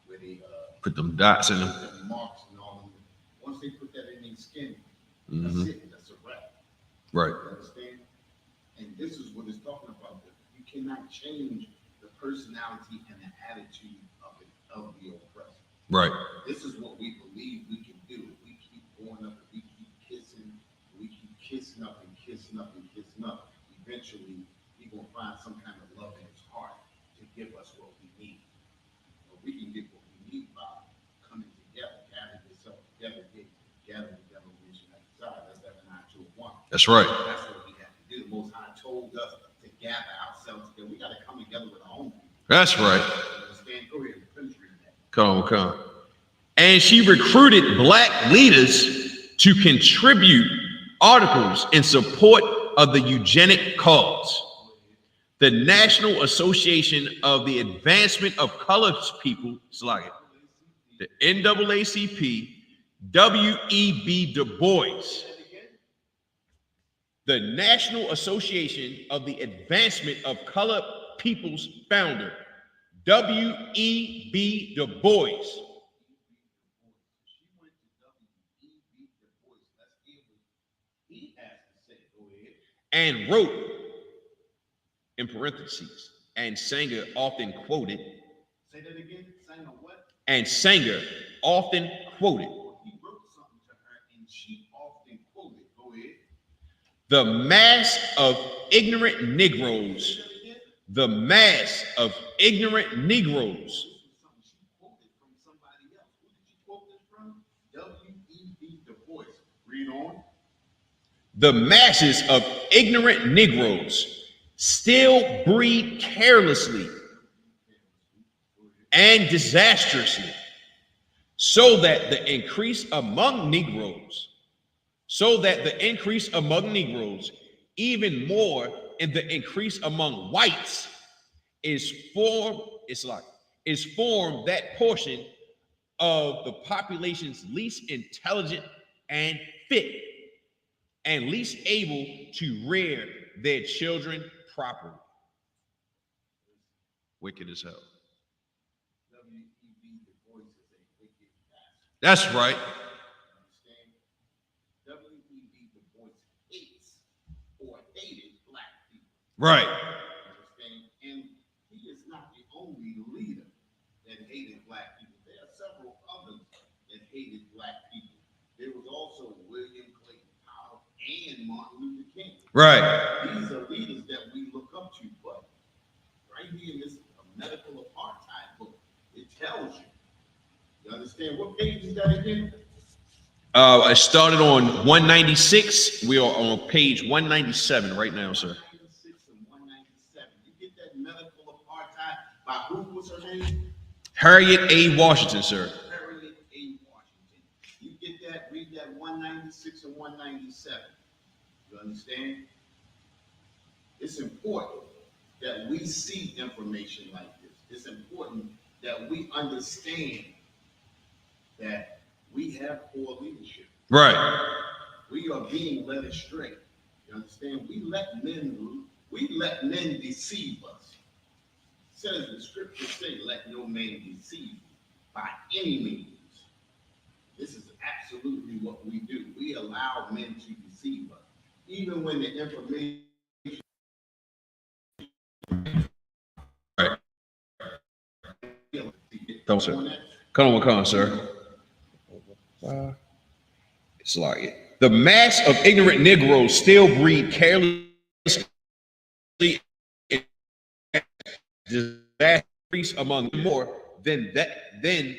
where they put them dots in them. Marks and all of them. Once they put that in their skin, Mm-hmm. that's it. That's a wrap. Right. You understand? And this is what it's talking about. You cannot change the personality and the attitude of the oppressor. Right. This is what we believe we can do. We keep going up and we keep kissing. We keep kissing up and kissing up and kissing up. Eventually, he's going to find some kind of love in his heart to give us what we need. But we can get what we need by coming together, gathering yourself together, gathering together, reaching outside. That's that 9-2-1. That's right. That's what we have to do. The Most High told us to gather ourselves together. We got to come together with our own people. That's right. Understand? Go ahead and finish reading that. Come on. And she recruited black leaders to contribute articles in support of the eugenic cause. The National Association of the Advancement of Colored People, the NAACP, W.E.B. Du Bois, the National Association of the Advancement of Colored People's founder, W.E.B. Du Bois, and wrote, in parentheses, and Sanger often quoted. Say that again. Sanger what? And Sanger often quoted. He wrote something to her, and she often quoted. Go ahead. The mass of ignorant Negroes. The mass of ignorant Negroes. She quoted from somebody else. Who did she quote this from? W.E.B. Du Bois. Read on. The masses of ignorant Negroes still breed carelessly and disastrously, so that the increase among Negroes, even more in the increase among whites, is formed that portion of the population's least intelligent and fit, and least able to rear their children properly. Wicked as hell. W.E.B. Du Bois is a wicked bastard. That's right. Understand? W.E.B. Du Bois hates or hated black people. Right. Understand? And he is that hated black people. There are several others that hated black people. There was also William Clayton Powell and Martin Luther King. Right. These are leaders that we look up to, but right here in this medical apartheid book, it tells you. You understand? What page is that again? I started on 196. We are on page 197 right now, sir. 196 and 197. You get that medical apartheid by who was her name? Harriet A. Washington, sir. Harriet A. Washington. You get that, read that 196 and 197. You understand? It's important that we see information like this. It's important that we understand that we have poor leadership. Right. We are being led astray. You understand? We let men deceive us. It says the scriptures say, let no man deceive you by any means. This is absolutely what we do. We allow men to deceive us. Even when the information. Right. Come on, sir. Come on, sir. It's like the mass of ignorant Negroes still breed carelessly. Increase among more than the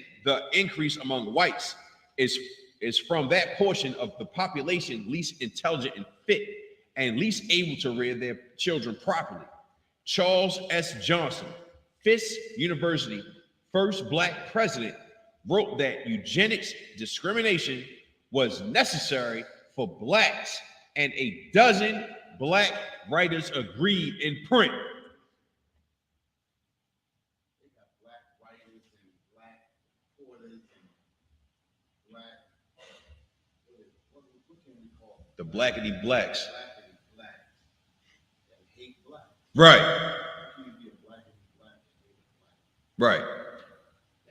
increase among whites is from that portion of the population least intelligent and fit and least able to rear their children properly. Charles S. Johnson, Fisk University, first black president, wrote that eugenics discrimination was necessary for blacks, and a dozen black writers agreed in print. They got black writers and black reporters and black, what can we call them? The blackity blacks. Blackity blacks that hate black. Right. How can you be a blackity black that hate black? Right.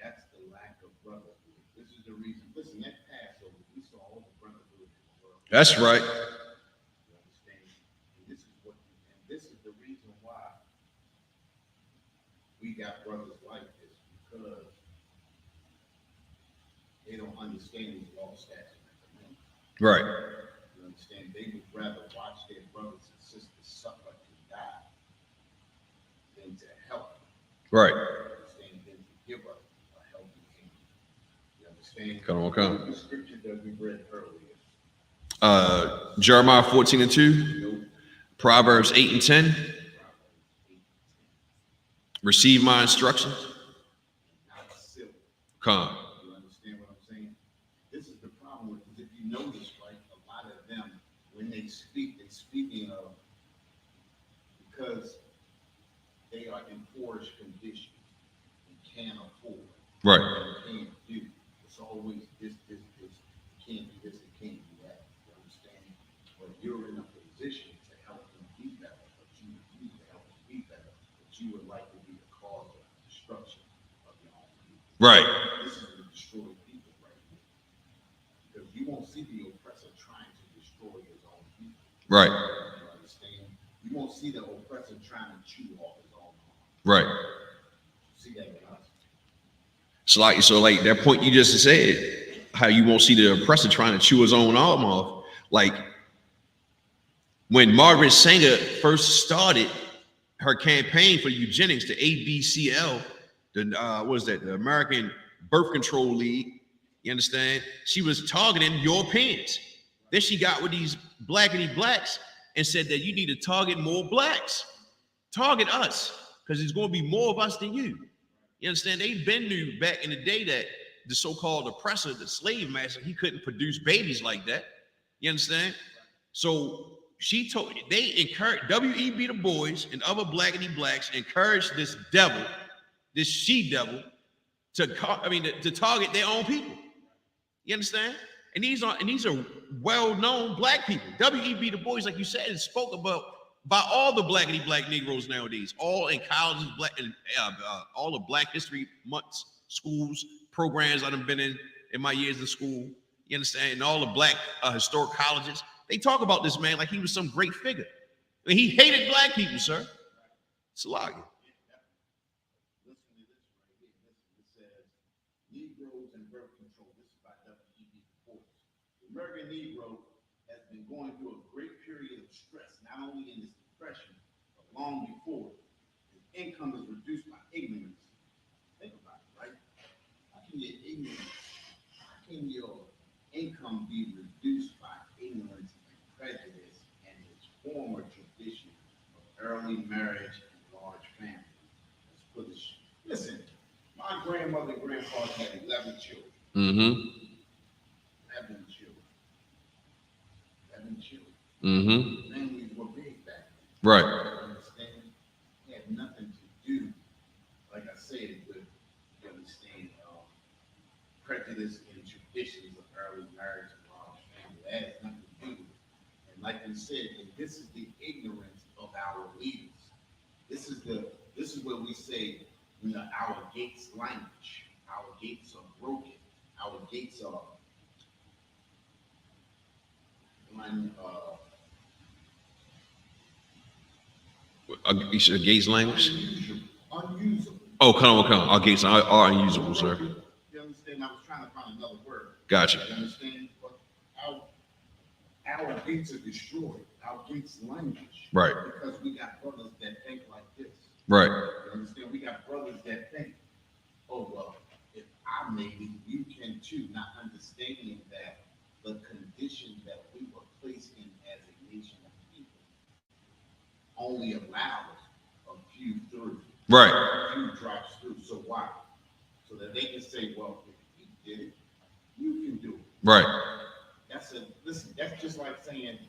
That's the lack of brotherhood. This is the reason. Listen, that Passover, we saw all the brotherhood in the world. That's right. You understand? And this is the reason why we got brothers like this, because they don't understand these law, statutes, and commandments. Right. You understand? They would rather watch their brothers and sisters suffer and die than to help them. Right. You understand? Than to give us a helping hand. You understand? Come on. The scripture that we read earlier. Jeremiah 14:2, Proverbs 8:10. Receive my instructions. Not silver. Come. You understand what I'm saying? This is the problem with it. If you notice, right, a lot of them, when they speak, they're speaking of because they are in poorish condition and can't afford. Right. And can't do. It's always this. You can't do this, you can't do that. You understand? But you're in a position to help them be better, but you refuse to help them be better, but you would like to be the cause of destruction of your own people. Right. This is the destroyed people right here. Because you won't see the oppressor trying to destroy his own people. Right. You understand? You won't see the oppressor trying to chew off his own arm. Right. You see that in us. So like that point you just said, how you won't see the oppressor trying to chew his own arm off. Like when Margaret Sanger first started her campaign for eugenics, the ABCL, the American Birth Control League, you understand? She was targeting Europeans. Then she got with these blackity blacks and said that you need to target more blacks. Target us, because there's going to be more of us than you. You understand? They been knew back in the day that the so-called oppressor, the slave master, he couldn't produce babies like that. You understand? So she told, they encouraged, W.E.B. Du Bois and other blackity blacks encouraged this devil, this she-devil, to target their own people. You understand? And these are well-known black people. W.E.B. Du Bois, like you said, is spoke about by all the blackity black Negroes nowadays, all in colleges, all the Black History Months schools, programs I've been in my years of school. You understand? And all the black historic colleges, they talk about this man like he was some great figure. I mean, he hated black people, sir. It's a lot. Listen to this right here. Listen, says, Negroes and birth control. This is by W.E.B. Force. The American Negro has been going through a great period of stress, not only in this depression, but long before. His income is reduced by ignorance. Think about it, right? How can your ignorance, how can your income be reduced by ignorance and prejudice and its former tradition of early marriage and large families? Let's put it. Listen, my grandmother and grandfather had 11 children. Mm-hmm. 11 children. 11 children. Mm-hmm. Families were big back then. Right. You understand? It had nothing to do, like I said, with, you understand, prejudice and traditions of early marriage and large family. That has nothing to do with it. And like we said, and this is the ignorance of our leaders. This is where we say, you know, our gates language. Our gates are broken. Our gates are You said gates language? unusable. Oh, come on. Our gates are unusable, sir. You understand? I was trying to find another word. Gotcha. You understand? But our gates are destroyed. Our gates language. Right. Because we got brothers that think like this. Right. You understand? We got brothers that think, oh, well, if I made it, you can too. Not understanding that the conditions that we were placed in as a nation of people only allowed a few through. Right. A few drops through. So why? So that they can say, well, if he did it, you can do it. Right. That's just like saying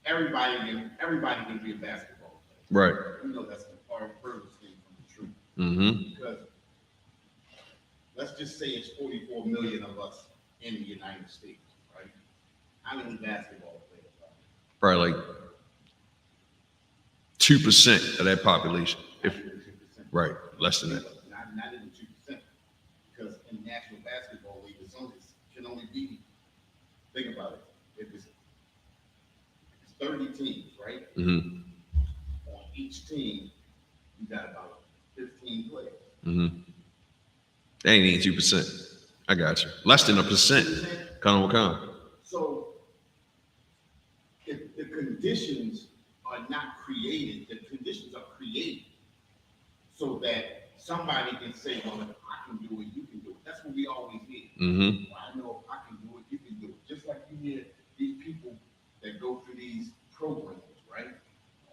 everybody can be a basketball player. Right. You know that's the furthest thing from the truth. Mm-hmm. Because let's just say it's 44 million of us in the United States, right? How many basketball players are there? Probably like 2% of that population. Not even 2%. Right, less than that. Not even 2%. Because in the National Basketball League, can only be, think about it, if it's 30 teams, right? Mm-hmm. On each team, you got about 15 players. Mm-hmm. That ain't even 2%. I got you. Less than 1%. Come. So if the conditions are not created, the conditions are created so that somebody can say, well, if I can do it, you can do it. That's what we always hear. Mm-hmm. Well, I know if I can do it, you can do it. Just like you hear these people that go through these programs, right?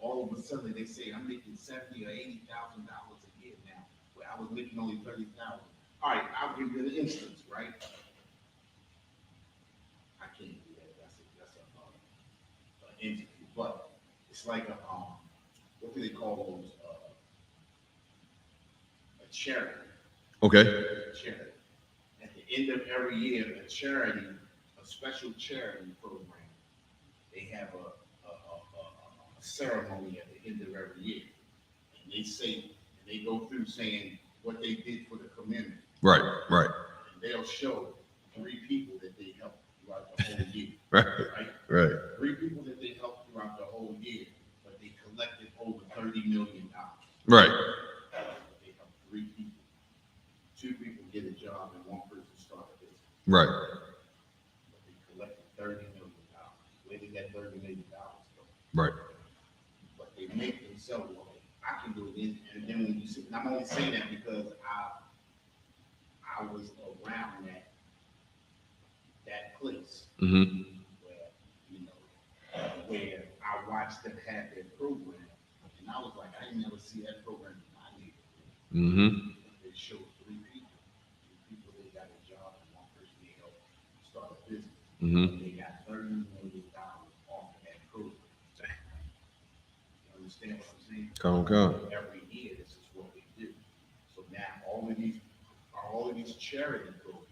All of a sudden they say, I'm making $70,000 or $80,000 a year now, where I was making only $30,000. All right, I'll give you an instance, right? I can't do that. That's an entity, but it's like a what do they call those? A charity. Okay. A charity. At the end of every year, a special charity program, they have a ceremony at the end of every year, and they go through saying what they did for the community. Right. And they'll show 3 people that they helped throughout the whole year. Right. 3 people that they helped throughout the whole year, but they collected over $30 million. Right. They helped 3 people. 2 people get a job and 1 person start a business. Right. But they collected $30 million. Where did that $30 million go? Right. But they make themselves, well, I can do it. And then when you see, and I'm only saying that because I was around that place Mm-hmm. where, you know, where I watched them have their program, and I was like, I didn't never see that program in my neighborhood. Mm-hmm. They showed 3 people. 3 people they got a job, and 1 person they helped start a business. Mm-hmm. They got $30 million off of that program. You understand what I'm saying? Come. Every year, this is what we do. So now all of these charity programs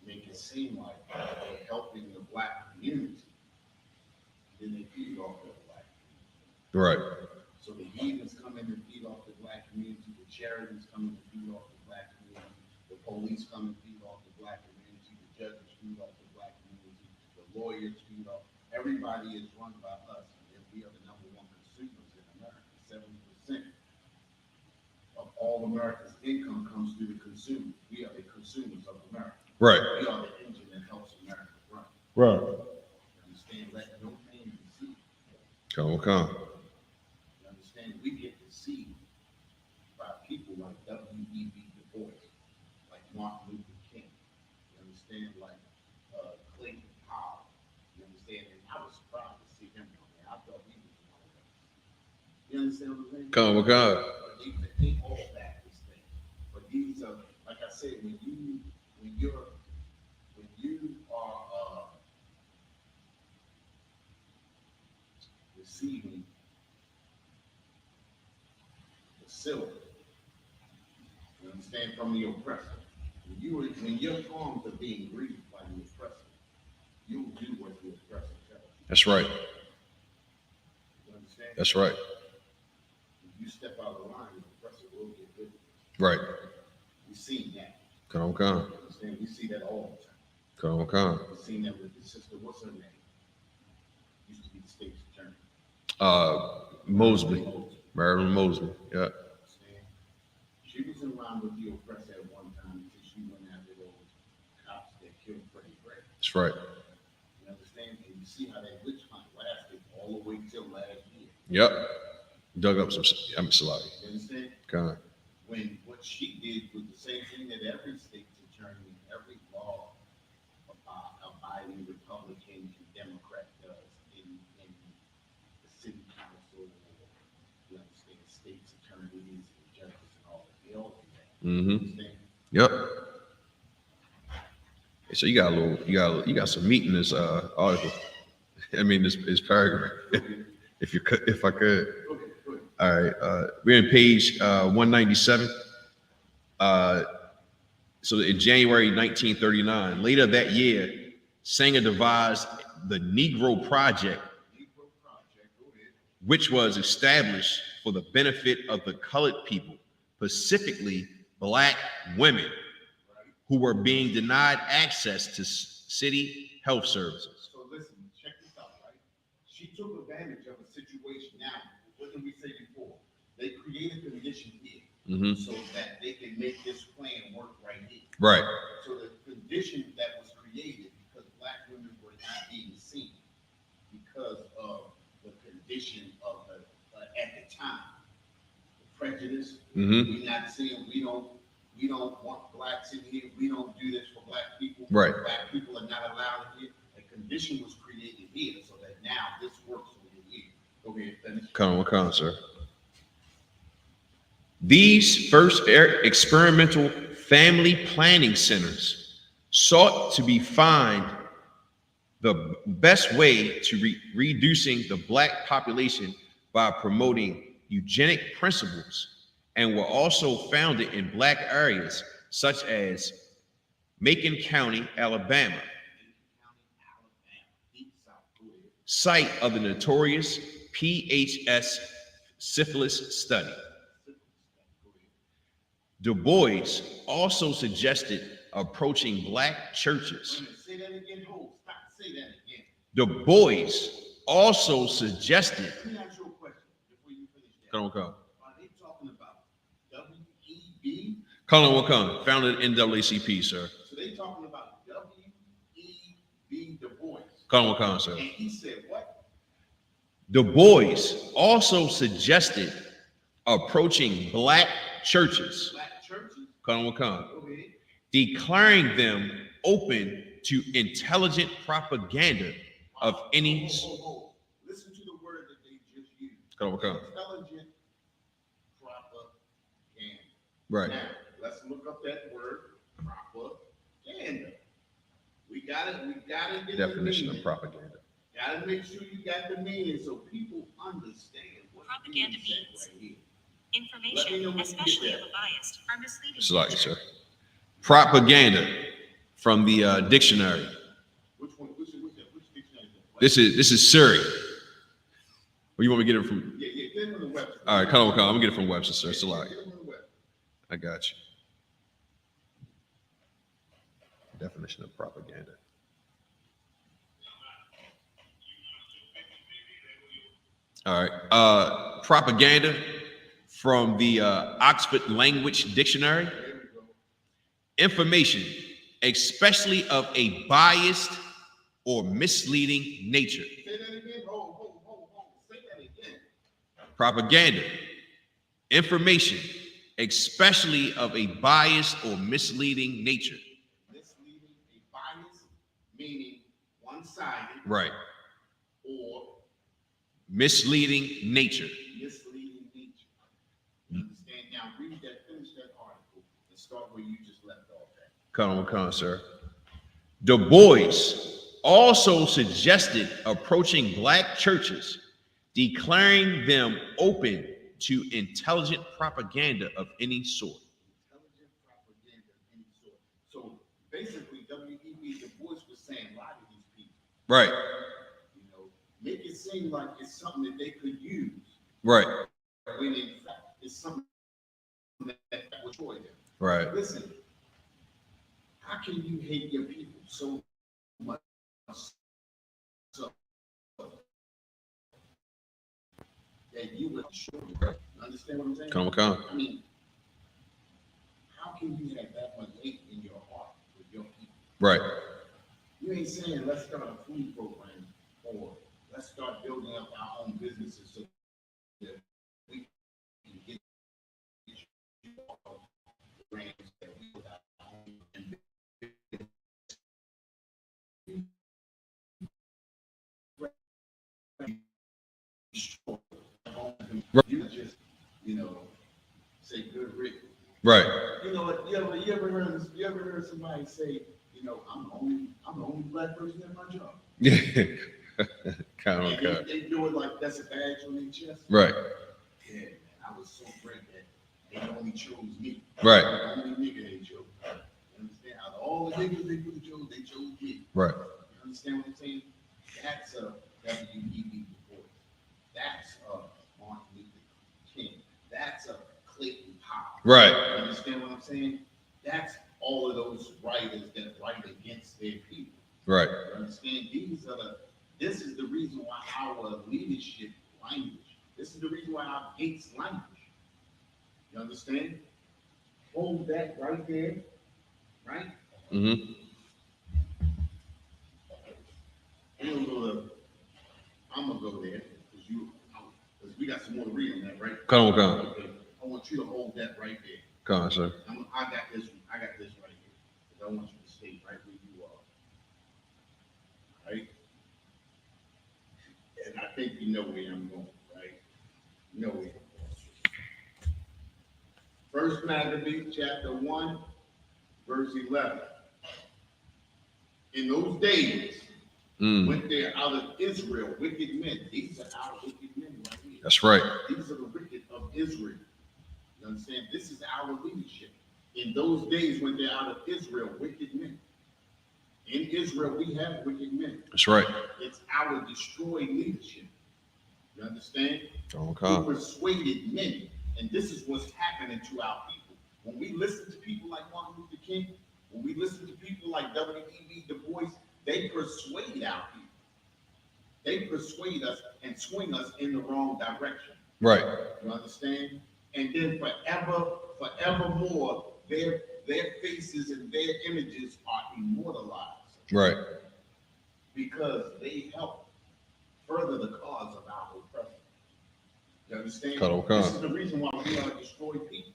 make it seem like they're helping the Black community. Then they feed off the Black community. Right. So the heathens come in and feed off the Black community. The charities come in and feed off the Black community. The police come and feed off the Black community. The judges feed off the Black community. The lawyers feed off. Everybody is run by us. And we are the #1 consumers in America. 70% of all America's income comes through the consumers. We are the consumers of America. Right. We are the engine that helps America run. Right. Understand? Let no man deceive. Come. You understand? We get deceived by people like W.E.B. Du Bois, like Martin Luther King. You understand? Like Clayton Powell. You understand? And I was surprised to see him on there. I thought he was one of them. You understand what I'm saying? Come. But they all back this thing. But these are, like I said, when you are receiving the silver, you understand, from the oppressor. When your arms are being grieved by the oppressor, you'll do what the oppressor tells you. That's right. You understand? That's right. If you step out of line, the oppressor will get with you. Right. We've seen that. Come. You understand? We see that all the time. Come. We've seen that with the sister. What's her name? Used to be the state's attorney. Mosley. Marilyn Mosley. Yeah. Understand? She was in line with the oppressor at one time until she went after those cops that killed Freddie Gray. That's right. You understand? And you see how that witch hunt lasted all the way till last year. Yep. Dug up some. I'm sorry. You understand? Come. When what she did was the same thing that every state's attorney and every law abiding Republican and Democrat does in the city council, you understand, state's attorneys and judges and all that. They all do that. Mm-hmm. You understand? Yep. So you got some meat in this article. I mean this paragraph. If I could. Okay, good. All right. We're on page 197. So in January 1939, later that year, Sanger devised the Negro Project, Negro Project, go ahead. which was established for the benefit of the colored people, specifically Black women, who were being denied access to city health services. So listen, check this out, right? She took advantage of a situation. Now, what did we say before? They created a condition here Mm-hmm. so that they can make this plan work right here. Right. So the condition that was created because Black women were not being seen because of the condition of the at the time, the prejudice. Mm-hmm. We're not seeing. We don't want blacks in here. We don't do this for Black people. Right. Black people are not allowed in here. A condition was created here so that now this works over here. Go ahead, finish. Come, sir. These first experimental family planning centers sought to find the best way to reducing the Black population by promoting eugenic principles, and were also founded in Black areas such as Macon County, Alabama, site of the notorious PHS syphilis study. Du Bois also suggested approaching Black churches. Say that again. Hold. Stop. Say that again. Du Bois also suggested. Let me ask you a question before you finish that. Come. Are they talking about W.E.B.? Come. Founded NAACP, sir. So they talking about W.E.B. Du Bois. Come, sir. And he said what? Du Bois also suggested approaching Black churches. Black churches. Come. Go ahead. Declaring them open to intelligent propaganda of any. Hold. Listen to the word that they just used. Come. Intelligent propaganda. Right. Now, let's look up that word, propaganda. We gotta get Definition the of meaning. propaganda. Gotta make sure you got the meaning so people understand what Propaganda being said means right here. information, especially of a biased or misleading It's like, nature. sir. Propaganda from the dictionary. Which one? Which dictionary is that? This is Siri. Or you want me to get it from? Yeah, get it from the website. All right, come. I'm gonna get it from Webster, sir. It's a lot. Get it from the website. I got you. Definition of propaganda. All right. Propaganda from the Oxford Language Dictionary. There we go. Information, especially of a biased or misleading nature. Say that again. Hold. Say that again. Propaganda. Information, especially of a biased or misleading nature. Misleading, a bias, meaning one-sided, Right. or Misleading nature. misleading nature. You understand? Now read that, finish that article, and start where you just left off at. Come on, sir. Du Bois also suggested approaching black churches, declaring them open to intelligent propaganda of any sort. Intelligent propaganda of any sort. So basically, W.E.B. Du Bois was saying, lie to these people. Right, You know, make it seem like it's something that they could use, right, when in fact it's something that would destroy them. right, Listen, how can you hate your people so much? So that you would destroy them? You understand what I'm saying? come. I mean, how can you have that much hate in your heart with your people? Right, You ain't saying let's start a food program or let's start building up our own businesses so that we can get you all the brands that we put out and you just, say good riddance. right. You know what? You ever heard somebody say, I'm the only black person in my job. Come. And they do it like that's a badge on their chest. Right, Yeah, man, I was so great that they only chose me. right, I'm the only nigga they chose. You understand? Out of all the niggas they could have chose, they chose me. right, You understand what I'm saying? That's a W.E.B. Du Bois. That's a Martin Luther King. That's a Clayton Powell. right, You understand what I'm saying? That's all of those writers that write against their people. right, You understand? This is the reason why our leadership language. This is the reason why our gates language. You understand? Hold that right there, right? mm-hmm. I'm gonna go there because we got some more to read on that, right? Come. Okay. I want you to hold that right there. Come on, sir. I got this right here. 'Cause I want you to stay right where you are. Right? And I think you know where I'm going, right? You know where I'm going. First Maccabees chapter 1, verse 11. In those days, went there out of Israel wicked men. These are our wicked men right here. That's right. These are the wicked of Israel. You understand? This is our leadership. In those days, when they're out of Israel, wicked men. In Israel, we have wicked men. That's right. It's our destroyed leadership. You understand? Okay. Who persuaded many. And this is what's happening to our people. When we listen to people like Martin Luther King, when we listen to people like W.E.B. Du Bois, they persuade our people. They persuade us and swing us in the wrong direction. Right. You understand? And then forevermore, their faces and their images are immortalized. Right. Because they help further the cause of our oppression. You understand? Okay. This is the reason why we are destroyed people,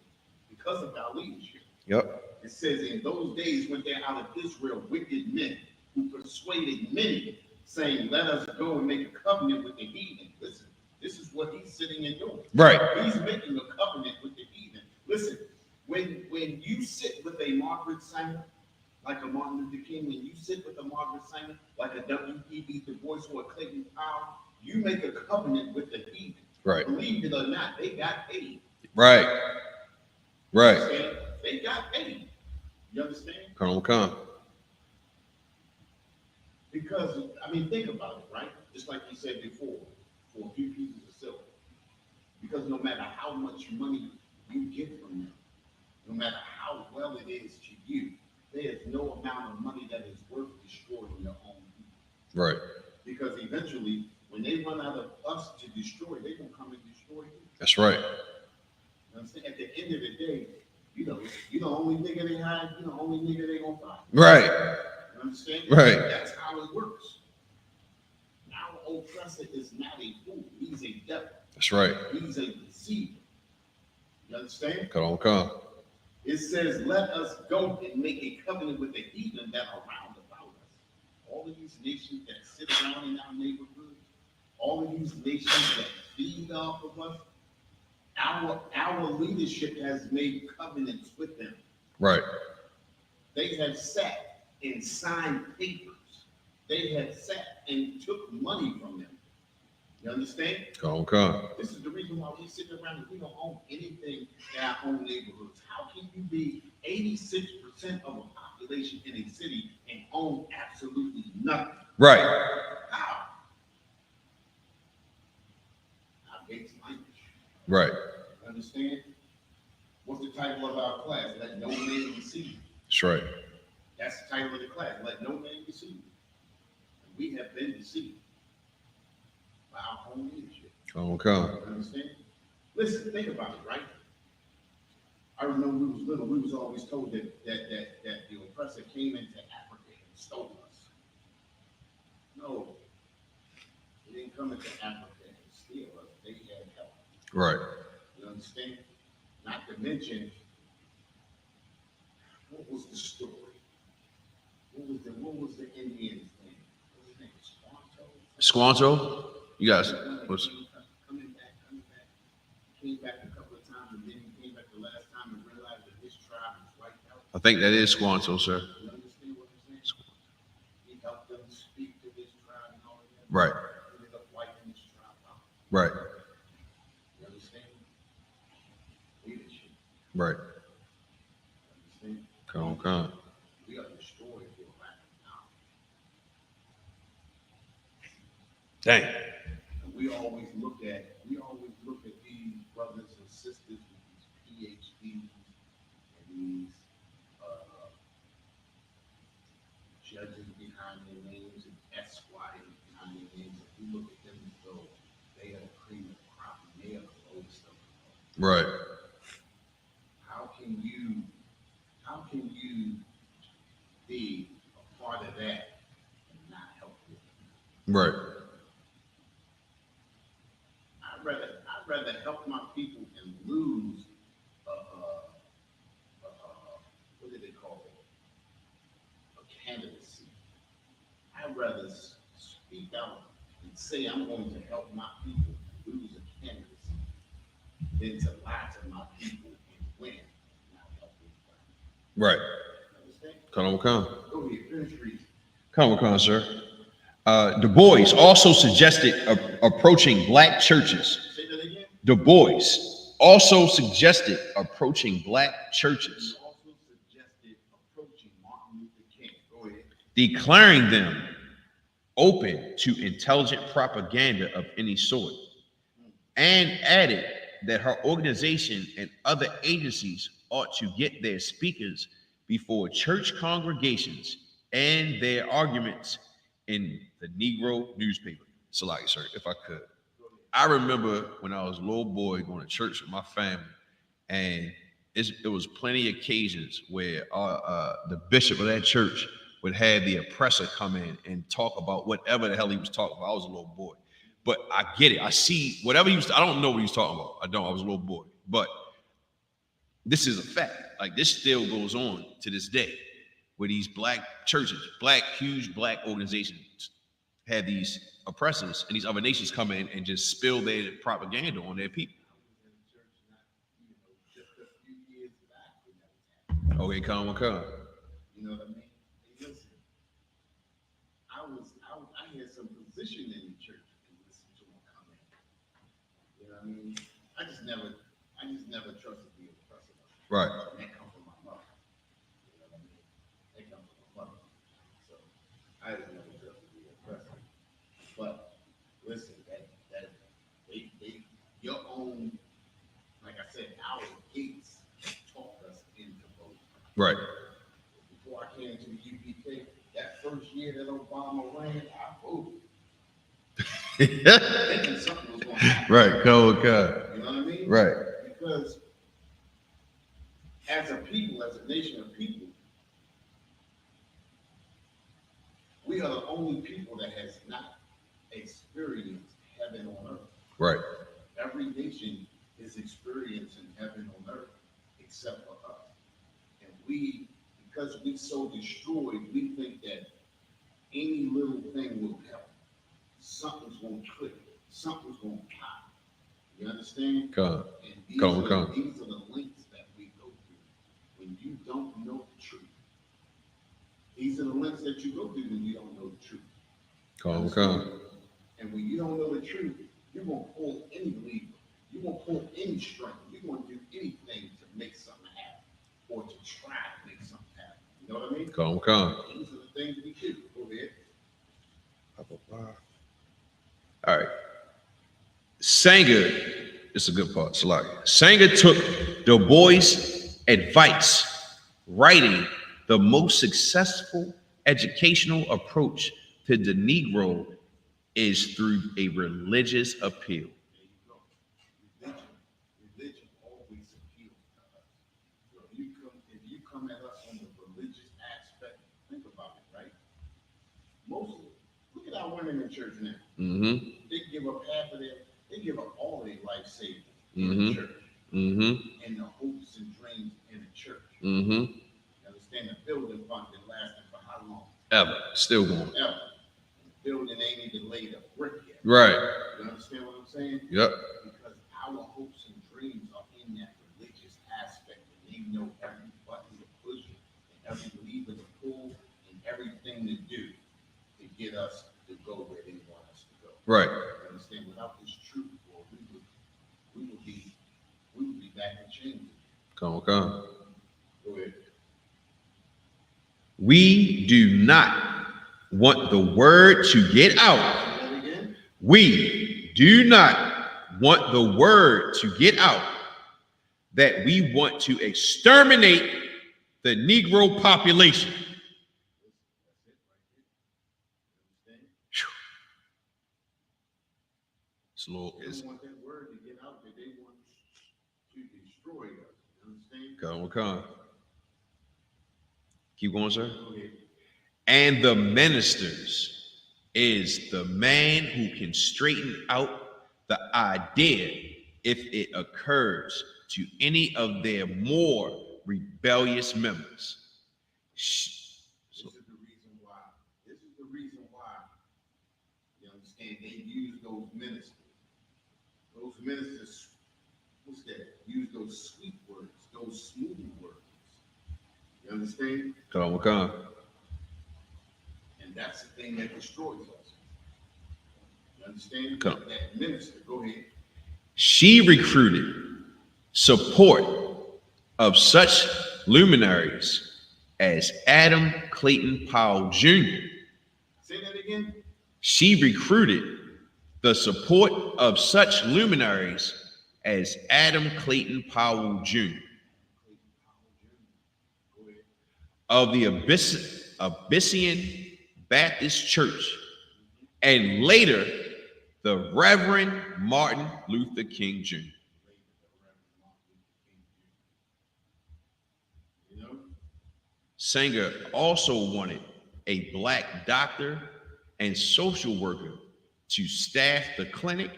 because of our leadership. Yep. It says, in those days when they're out of Israel, wicked men who persuaded many, saying, let us go and make a covenant with the heathen. Listen, this is what he's sitting and doing. Right. He's making a covenant with the heathen. Listen, when you sit with a Margaret Sanger, like a Martin Luther King, when you sit with a Margaret Sanger, like a W.E.B. Du Bois or a Clayton Powell, you make a covenant with the heathen. Right. Believe it or not, they got paid. Right. Right. Understand? They got paid. You understand? Come. Because, think about it, right? Just like you said before, for a few pieces of silver. Because no matter how much money you get from them, no matter how well it is to you, there's no amount of money that is worth destroying your own people. Right. Because eventually, when they run out of us to destroy, they're going to come and destroy you. That's right. understand? At the end of the day, you the only nigga they hide, you the only nigga they gonna find. Right. You understand? Right. That's how it works. Our oppressor is not a fool. He's a devil. That's right. He's a deceiver. You understand? Come. It says, let us go and make a covenant with the heathen that are round about us. All of these nations that sit around in our neighborhood, all of these nations that feed off of us, our leadership has made covenants with them. Right. They have sat and signed papers. They have sat and took money from them. You understand? Come. This is the reason why we sit around and we don't own anything in our own neighborhoods. How can you be 86% of a population in a city and own absolutely nothing? Right. How? Our gates language. Right. Understand? What's the title of our class? Let no man deceive. That's right. That's the title of the class. Let no man deceive. And we have been deceived by our own leadership. Come. Understand? Listen, think about it, right? I remember when we was little, we was always told that the oppressor came into Africa and stole us. No, they didn't come into Africa and steal us. They had help. Right. You understand? Not to mention, what was the story? What was the Indian's name? What was his name? Squanto? You guys, what's Coming back. Came back a couple of times, and then he came back the last time and realized that his tribe was wiped out. I think that is Squanto, sir. You understand what I'm saying? He helped them speak to his tribe and all of that. Right. He ended up wiping his tribe out. Right. You understand? Leadership. Right. You understand? Come. We are destroyed for lack of knowledge. Dang. And we always look at these brothers and sisters with these PhDs and these judges behind their names and Esquires behind their names. And we look at them as though they are the cream of the crop and they are the lowest of the low. Right. How can you be a part of that and not help them? Right. I'd rather help my people and lose what do they call it? A candidacy. I'd rather speak out and say I'm going to help my people and lose a candidacy than to lie to my people and win and not help anybody. Right. Understand? Come. Go ahead, finish reading. Come, sir. Du Bois also suggested approaching black churches. Say that again. Du Bois also suggested approaching black churches, He also suggested approaching Martin Luther King. Go ahead. declaring them open to intelligent propaganda of any sort, and added that her organization and other agencies ought to get their speakers before church congregations and their arguments in the Negro newspaper. Salaki, sir, if I could. I remember when I was a little boy going to church with my family, and it was plenty of occasions where the bishop of that church would have the oppressor come in and talk about whatever the hell he was talking about. I was a little boy, but I get it. I see whatever he was. I don't know what he was talking about. I was a little boy, but this is a fact. Like, this still goes on to this day, where these black churches, huge black organizations have these oppressors and these other nations come in and just spill their propaganda on their people. Okay, come. You know what I mean? Hey, listen, I had some position in the church and listen to them come in. You know what I mean? I just never trusted the oppressor. Right. That comes from my mother. You know what I mean? That comes from my mother. So I just never trusted the oppressor. But listen, that they your own, like I said, our gates taught us into voting. Right. Before I came to the UPK, that first year that Obama ran, I voted. Thinking something was going to happen. Right. Come. You know what I mean? Right. Because as a people, as a nation of people, we are the only people that has not experienced heaven on earth. Right. Every nation is experiencing heaven on earth except for us. And we, because we so destroyed, we think that any little thing will help. Something's going to click. Something's going to pop. You understand? Come. And these Come, are, come. these are the links that we go through when you don't know the truth. These are the links that you go through when you don't know the truth. Come. And when you don't know the truth, you're going to pull any lever. You're going to pull any string. You're going to do anything to make something happen or to try to make something happen. You know what I mean? Come. These are the things we do. Go ahead. All right. Sanger, it's a good part, Salaki. Sanger took Du Bois' advice, writing the most successful educational approach to the Negro is through a religious appeal. There you go. Religion always appeals to us. So if you come at us on the religious aspect, think about it, right? Look at our women in church now. Mm-hmm. They give up they give up all their life savings in Mm-hmm. the church. Mm-hmm. And the hopes and dreams in the church. Mm-hmm. You understand? The building fund been lasting for how long? Ever. Still going. Ever. The building ain't even laid a brick yet. Right. You understand what I'm saying? Yep. Because our hopes and dreams are in that religious aspect, and they know every button to push and every lever to pull and everything to do to get us to go where they want us to go. Right. You understand? Without this truth, boy, we would be back in chains. Come. Go ahead. We do not want the word to get out. Say that again. We do not want the word to get out that we want to exterminate the Negro population. That's it right there. You understand? It's a little, They don't want that word to get out that they want to destroy us. You understand? come. Keep going, sir. Go ahead. And the ministers is the man who can straighten out the idea if it occurs to any of their more rebellious members. This is the reason why. This is the reason why. You understand? They use those ministers. Those ministers, what's that? Use those sweet words, those smooth words. You understand? Come. And that's the thing that destroys us. You understand? Come. That minister, go ahead. She recruited support of such luminaries as Adam Clayton Powell Jr. Say that again. She recruited the support of such luminaries as Adam Clayton Powell Jr. Go ahead. of the Abyssinian Baptist Church, and later the Reverend Martin Luther King Jr. You know? Sanger also wanted a black doctor and social worker to staff the clinic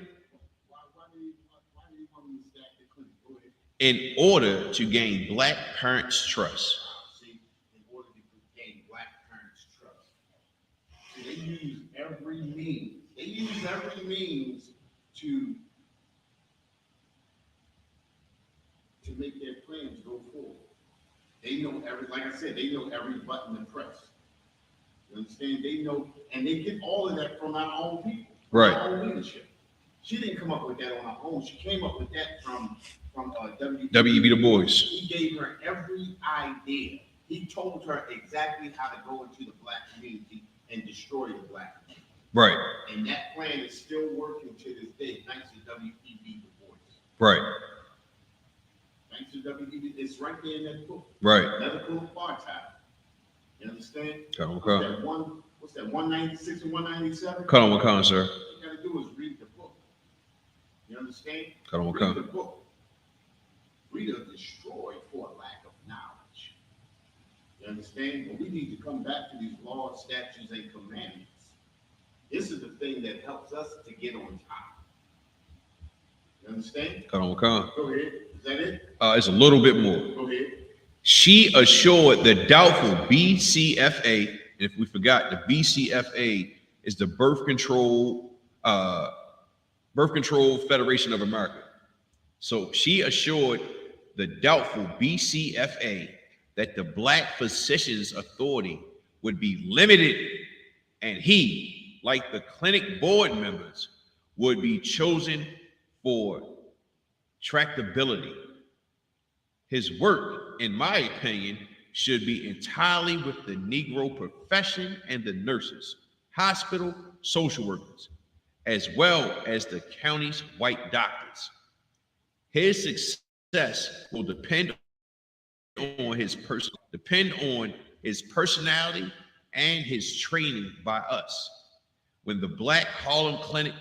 Why do you want me to stack the clinic? Go ahead. in order to gain black parents' trust. See, in order to gain black parents' trust. See, they use every means. They use every means to make their plans go forward. They know like I said, they know every button to press. You understand? They know, and they get all of that from our own people, Right. our own leadership. She didn't come up with that on her own. She came up with that from W.E.B. Du Bois. He gave her every idea. He told her exactly how to go into the black community and destroy the black community. Right. And that plan is still working to this day, thanks to W.E.B. Du Bois. Right. Thanks to W.E.B. It's right there in that book. Right. Medical apartheid. You understand? Come. What's that, 196 and 197? Come, sir. All you gotta do is read the book. You understand? Come. Read the book. We are destroyed for a lack of You understand? But we need to come back to these laws, statutes, and commandments. This is the thing that helps us to get on top. You understand? Come. Go ahead. Is that it? It's a little bit more. Go ahead. She assured the doubtful BCFA, and if we forgot, the BCFA is the Birth Control Federation of America. So she assured the doubtful BCFA that the Black Physicians Authority would be limited, and he, like the clinic board members, would be chosen for tractability. His work, in my opinion, should be entirely with the Negro profession and the nurses, hospital social workers, as well as the county's white doctors. His success will depend on his personality and his training by us. When the Black Harlem Clinic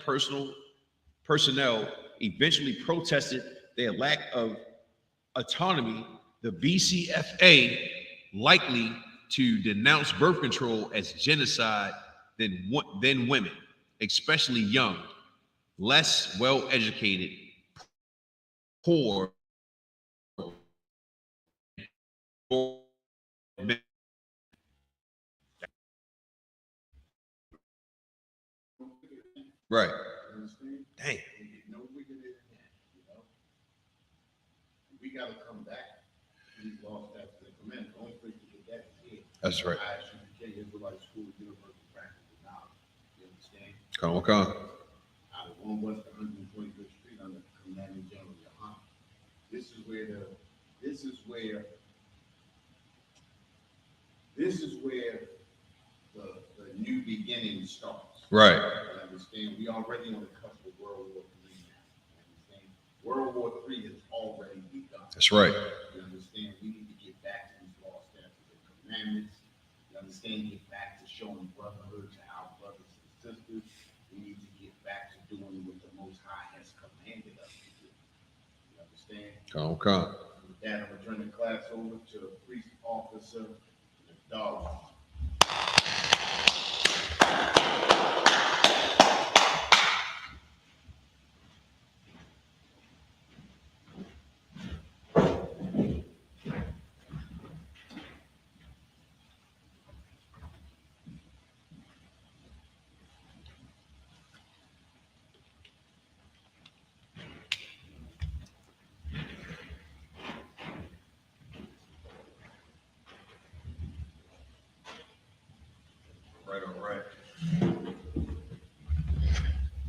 personnel eventually protested their lack of autonomy, the BCFA likely to denounce birth control as genocide than women, especially young, less well-educated, poor, right. You understand? Dang. No wicked in that, you know. We gotta come back to these laws, statutes, and commandments. The only place to get that is here. That's right. Isupk, Israelite School, University of Practical Knowledge. You understand? Come. Out of 1 West 125th Street under Commanding General Yohan. This is where the new beginning starts. Right. You understand? We already on the cusp of World War III now. You understand? World War III has already begun. That's right. You understand? We need to get back to these laws, statutes, and commandments. You understand? Get back to showing brotherhood to our brothers and sisters. We need to get back to doing what the Most High has commanded us to do. You understand? Come. With that, I'm going to turn the class over to Priest Officer Dog. All right.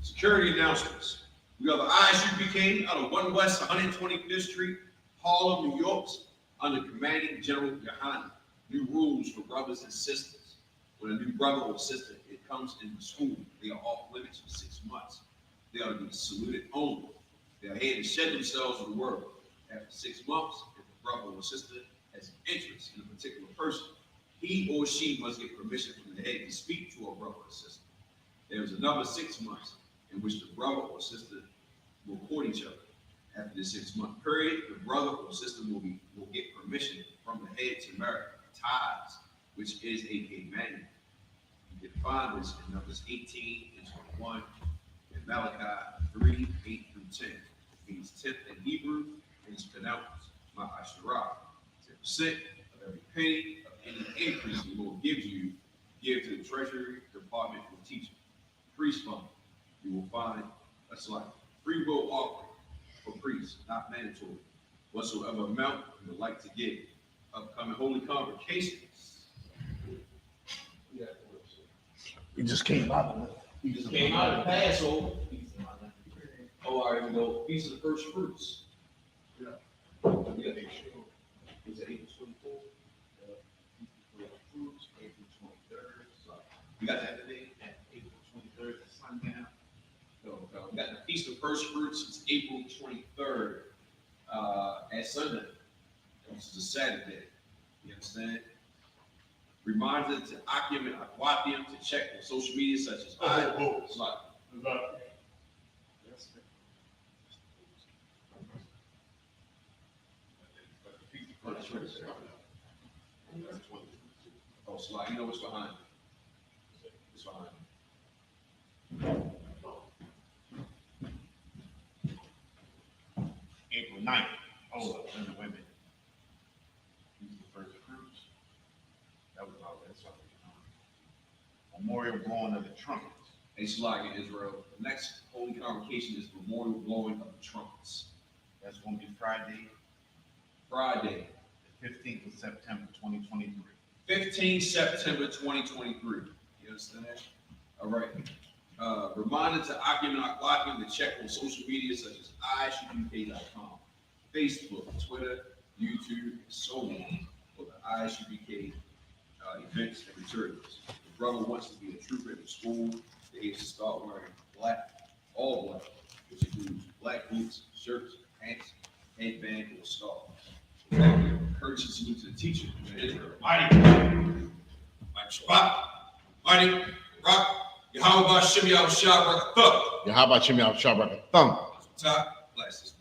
Security announcements. We have the Isupk out of 1 West 125th Street, Harlem, New York, under Commanding General Yohan. New rules for brothers and sisters. When a new brother or sister comes into school, they are off limits for 6 months. They are to be saluted only. They are here to shed themselves in the world. After 6 months, if a brother or sister has an interest in a particular person, he or she must get permission from the head to speak to a brother or sister. There is another 6 months in which the brother or sister will court each other. After the 6-month period, the brother or sister will get permission from the head to marry ties, which is a manual. You can find this in Numbers 18 and 21, and Malachi 3, 8 through 10. It means 10th in Hebrew, and it's pronounced Ma'asherah. 10% of every penny of any increase the Lord gives you, give to the Treasury Department for teaching. Priest fund, you will find that's like free will offering for priests, not mandatory. Whatsoever amount you would like to give. Upcoming holy convocations. We just came out of it. We just came out of Passover. Oh, all right, we go. Feast of the First Fruits. Yeah. Is it April 24th? Fruits, April 23rd. So we got that today at April 23rd at sundown. So we got the Feast of First Fruits. It's April 23rd at sundown. This is a Saturday. You understand? Reminder to Akim and Aquatium to check on social media such as That's 2022. Oh, slide. You know what's behind it? It's behind it. April 9th. Oh, wait a minute. These are the first recruits. That was all that. Memorial blowing of the trumpets. Hey, slide in Israel. The next holy convocation is memorial blowing of the trumpets. That's going to be Friday, Friday, the 15th of September, 2023. 15 September 2023. You understand that? All right. Reminder to Akim to check on social media such as isupk.com, Facebook, Twitter, YouTube, and so on for the ISUPK events and materials. The brother wants to be a trooper in the school. They need to start wearing black, all black, which includes black boots, shirts, pants, headband, or scarf. Courtesy salute to the teacher in Israel. Mighty, Mike Shabbat, Mighty, Rock, Yahweh Shem Yahweh Shah, Rock, Thumb. How about Jimmy Al Shabbat? Thumb. Top, glasses.